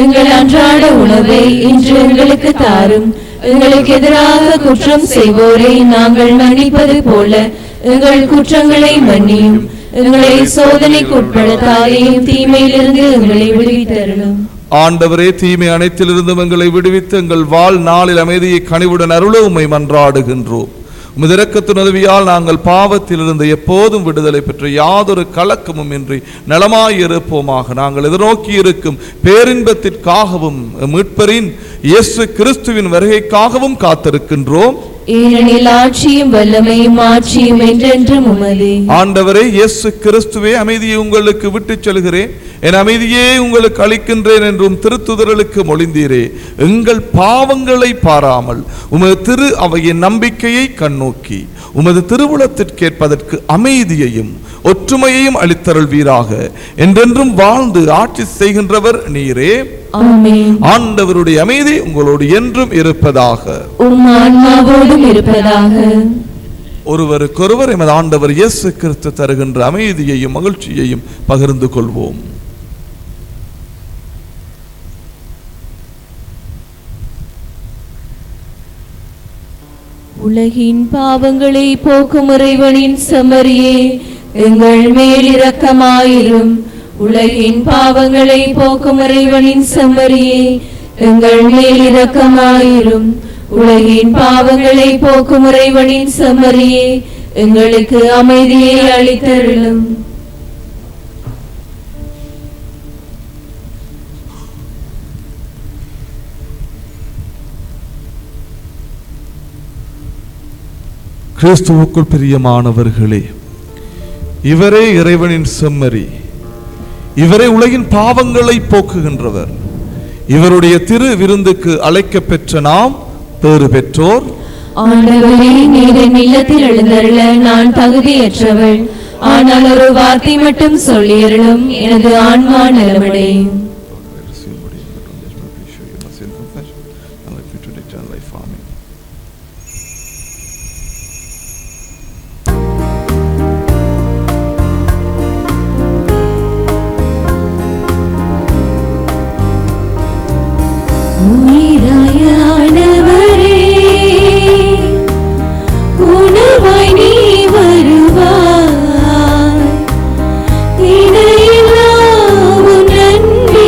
எங்கள் அன்றாட உணவை இன்று எங்களுக்கு தாரும். எங்களுக்கு எதிராக குற்றம் செய்வோரை நாங்கள் மன்னிப்பது போல எங்கள் குற்றங்களை மன்னியும். எங்களை சோதனைக்கு உட்படுத்தாதேயும், தீமையிலிருந்து எங்களை விடுவித்தருளும். ஆண்டவரே, தீமை அனைத்திலிருந்தும் எங்களை விடுவித்து எங்கள் வாழ் நாளில் அமைதியை கனிவுடன் அருள உம்மை மன்றாடுகின்றோம். உமது இரக்கத்தின் உதவியால் நாங்கள் பாவத்திலிருந்து எப்போதும் விடுதலை பெற்று யாதொரு கலக்கமும் இன்றி நலமாயிருப்போமாக. நாங்கள் எதிர்நோக்கி இருக்கும் பேரின்பத்திற்காகவும் மீட்பரின் இயேசு கிறிஸ்துவின் வருகைக்காகவும் காத்திருக்கின்றோம். ஏனெனில் ஆட்சியும் வல்லமையும் ஆட்சியும் என்றென்றும் உமதே. ஆண்டவரே இயேசு கிறிஸ்துவே, அமைதியை உங்களுக்கு விட்டுச் செல்கிறேன், என் அமைதியே உங்களுக்கு அளிக்கின்றேன் என்றும் திருத்துதர்களுக்கு மொழிந்தீரே. எங்கள் பாவங்களை பாராமல் உமது திரு அவையின் நம்பிக்கையை கண்ணோக்கி உமது திருவுளத்திற்கேற்பதற்கு அமைதியையும் ஒற்றுமையையும் அளித்தருள்வீராக. என்றென்றும் வாழ்ந்து ஆட்சி செய்கின்றவர் நீரே. ஆமென். ஆண்டவருடைய அமைதி உங்களோடு என்றும் இருப்பதாக. உம் ஆன்மாவோடும் இருப்பதாக. ஒருவருக்கொருவர் எமது ஆண்டவர் இயேசு கிறிஸ்து தருகின்ற அமைதியையும் மகிழ்ச்சியையும் பகிர்ந்து கொள்வோம். உலகின் பாவங்களை போக்கும் இறைவனின் செம்மறியே, எங்கள் மேல் இரக்கமாயிரும். உலகின் பாவங்களை போக்கும் இறைவனின் செம்மறியே, எங்கள் மேல் இரக்கமாயிரும். உலகின் பாவங்களை போக்கும் இறைவனின் செம்மறியே, எங்களுக்கு அமைதியை அளித்தருளும். கிறிஸ்துவுக்குள் பிரியமானவர்களே, இவரே இறைவனின் செம்மறி, இவரே உலகின் பாவங்களை போக்குகின்றவர். இவருடைய திரு விருந்துக்கு அழைக்க பெற்ற நாம் பேறு பெற்றோர். ஆண்டவரே, நீர் என் இல்லத்தில் எழுந்தருள நான் தகுதியற்றவள். ஆனால் ஒரு வார்த்தை மட்டும் சொல்லியருளும், எனது ஆன்மா நலமடையும். உயிராயானவரே, உணவாய் நீ வருவாய். இணையில்லா உன் அன்பில்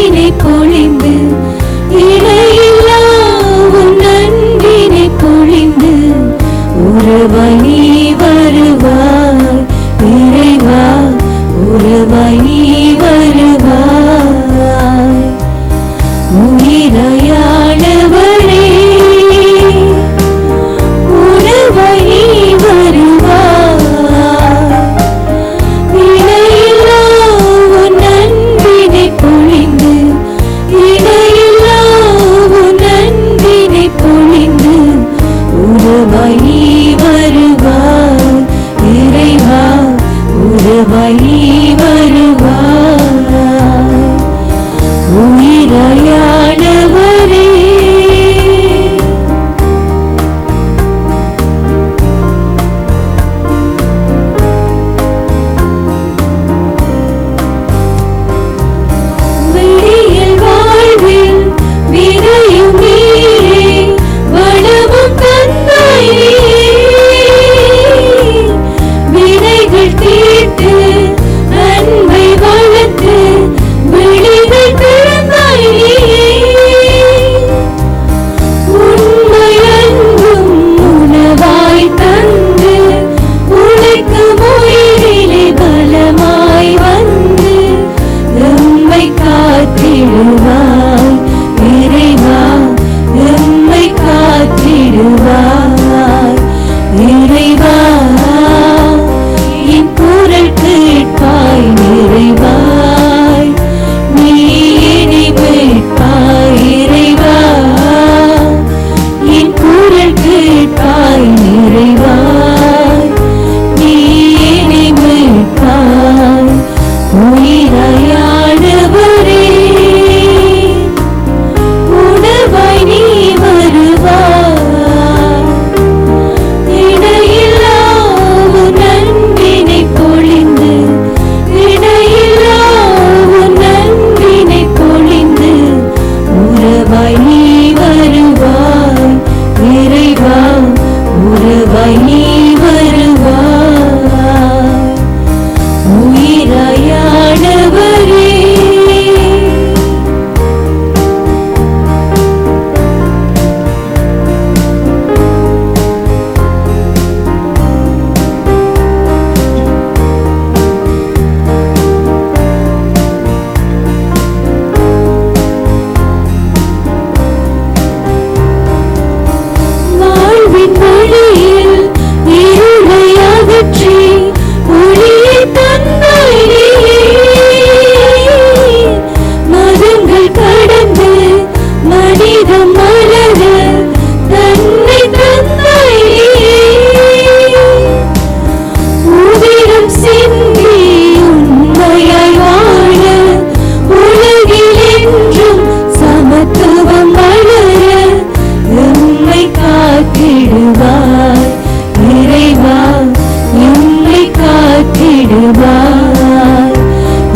வருவாய்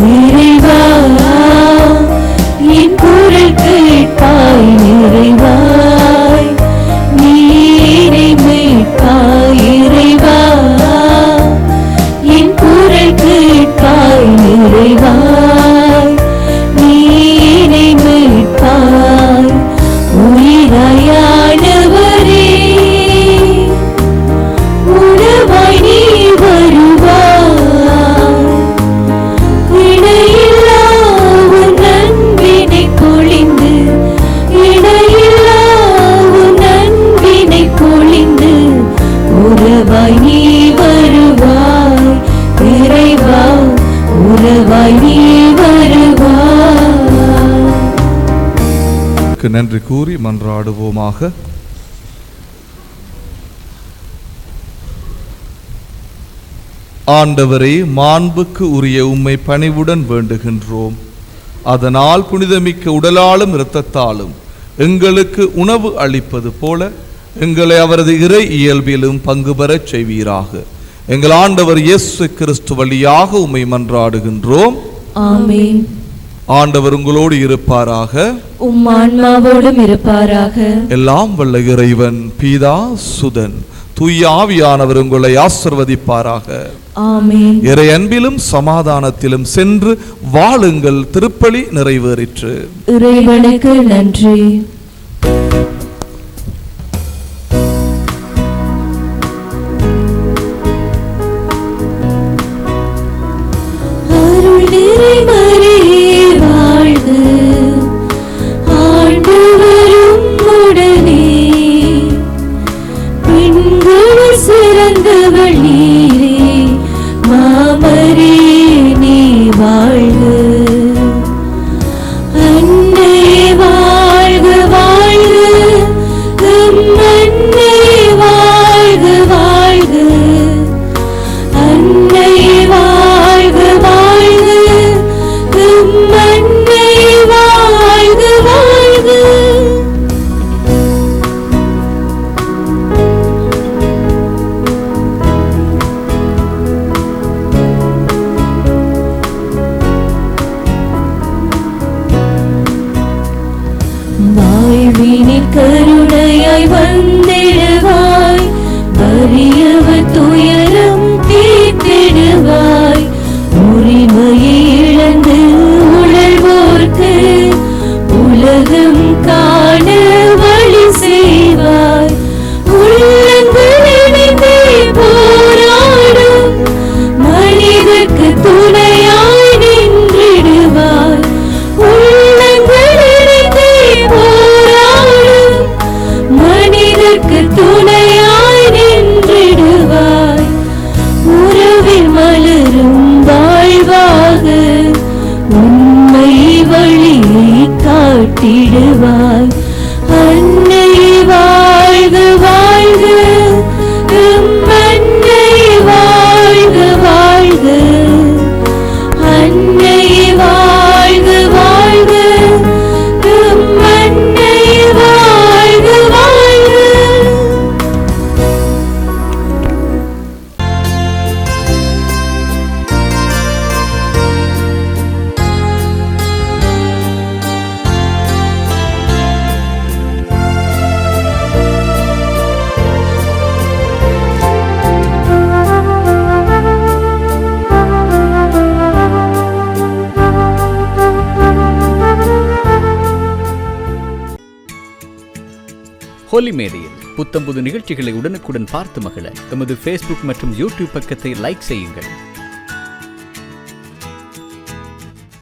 நிறைவா என் குரல் கேட்பாய் நிறைவாய் நீரை மீட்பாய் இறைவா என் குரல் கேட்பாய் நிறைவாய் நீரை மீட்பாய் உயிராயானவரே உணவாய் நீ வருவாய் இடையில்லா உன் அன்பினை பொழிந்து இடையில்லா உன் அன்பினை பொழிந்து உறவாய் நீ வருவாய் இறைவா உறவாய் நீ வருவாய். நன்றி கூறி மன்றாடுவோமாக. ஆண்டவரே, மாண்புக்கு உரிய உம்மை பணிவுடன் வேண்டுகின்றோம். அதனால் புனிதமிக்க உடலாலும் இரத்தத்தாலும் எங்களுக்கு உணவு அளிப்பது போல எங்களை அவரது இறை இயல்பிலும் பங்கு பெறச் செய்வீராக. எங்கள் ஆண்டவர் இயேசு கிறிஸ்து வழியாக உம்மை மன்றாடுகின்றோம். ஆமென். ஆண்டவர் உங்களோடு இருப்பாராக, உம் ஆன்மாவோடும் இருப்பாராக. எல்லாம் வல்ல இறைவன் பிதா சுதன் தூய ஆவியானவர் உங்களை ஆசிர்வதிப்பாராக. ஆமென். இறை அன்பிலும் சமாதானத்திலும் சென்று வாழுங்கள். திருப்பலி நிறைவேறிற்று. இறைவனுக்கு நன்றி. அருள் நிறை மரியே வாழ்க, ஆண்டவரும் உடனே பெண்கள் சிறந்தவள் நீரே மாமரியே நீ வாழ்க. அன்னை வாழ்க வாழ்க எம் அன்னை வாழ்க வாழ்க. அன்னை வாழ்க வாழ்க எம் அன்னை வாழ்க வாழ்க. வாழ்வினில் கருணையாய் வந்திடுவாய், வறியவர் துயரம் தீர்த்திடுவாய். உரிமையை இழந்து உழல்வோர்க்கு உலகம் காண வழி செய்வாய். உள்ளங்கள் இணைந்தே போராடும் மனிதர்க்கு துணையாய் நின்றிடுவாய். உள்ளங்கள் இணைந்தே போராடும் மனிதர்க்கு துணையாய் நின்றிடுவாய். உறவில் மலரும் வாழ்வாக உண்மை வழியை காட்டிடுவாய். அன்னை வாழ்க வாழ்க எம் அன்னை வாழ்க வாழ்க. அன்னை வாழ்க வாழ்க எம் அன்னை வாழ்க வாழ்க. ஹோலி மேடையில் புத்தம்புது நிகழ்ச்சிகளை உடனுக்குடன் பார்த்து மகிழ எமது ஃபேஸ்புக் மற்றும் யூடியூப் பக்கத்தை லைக் செய்யுங்கள்.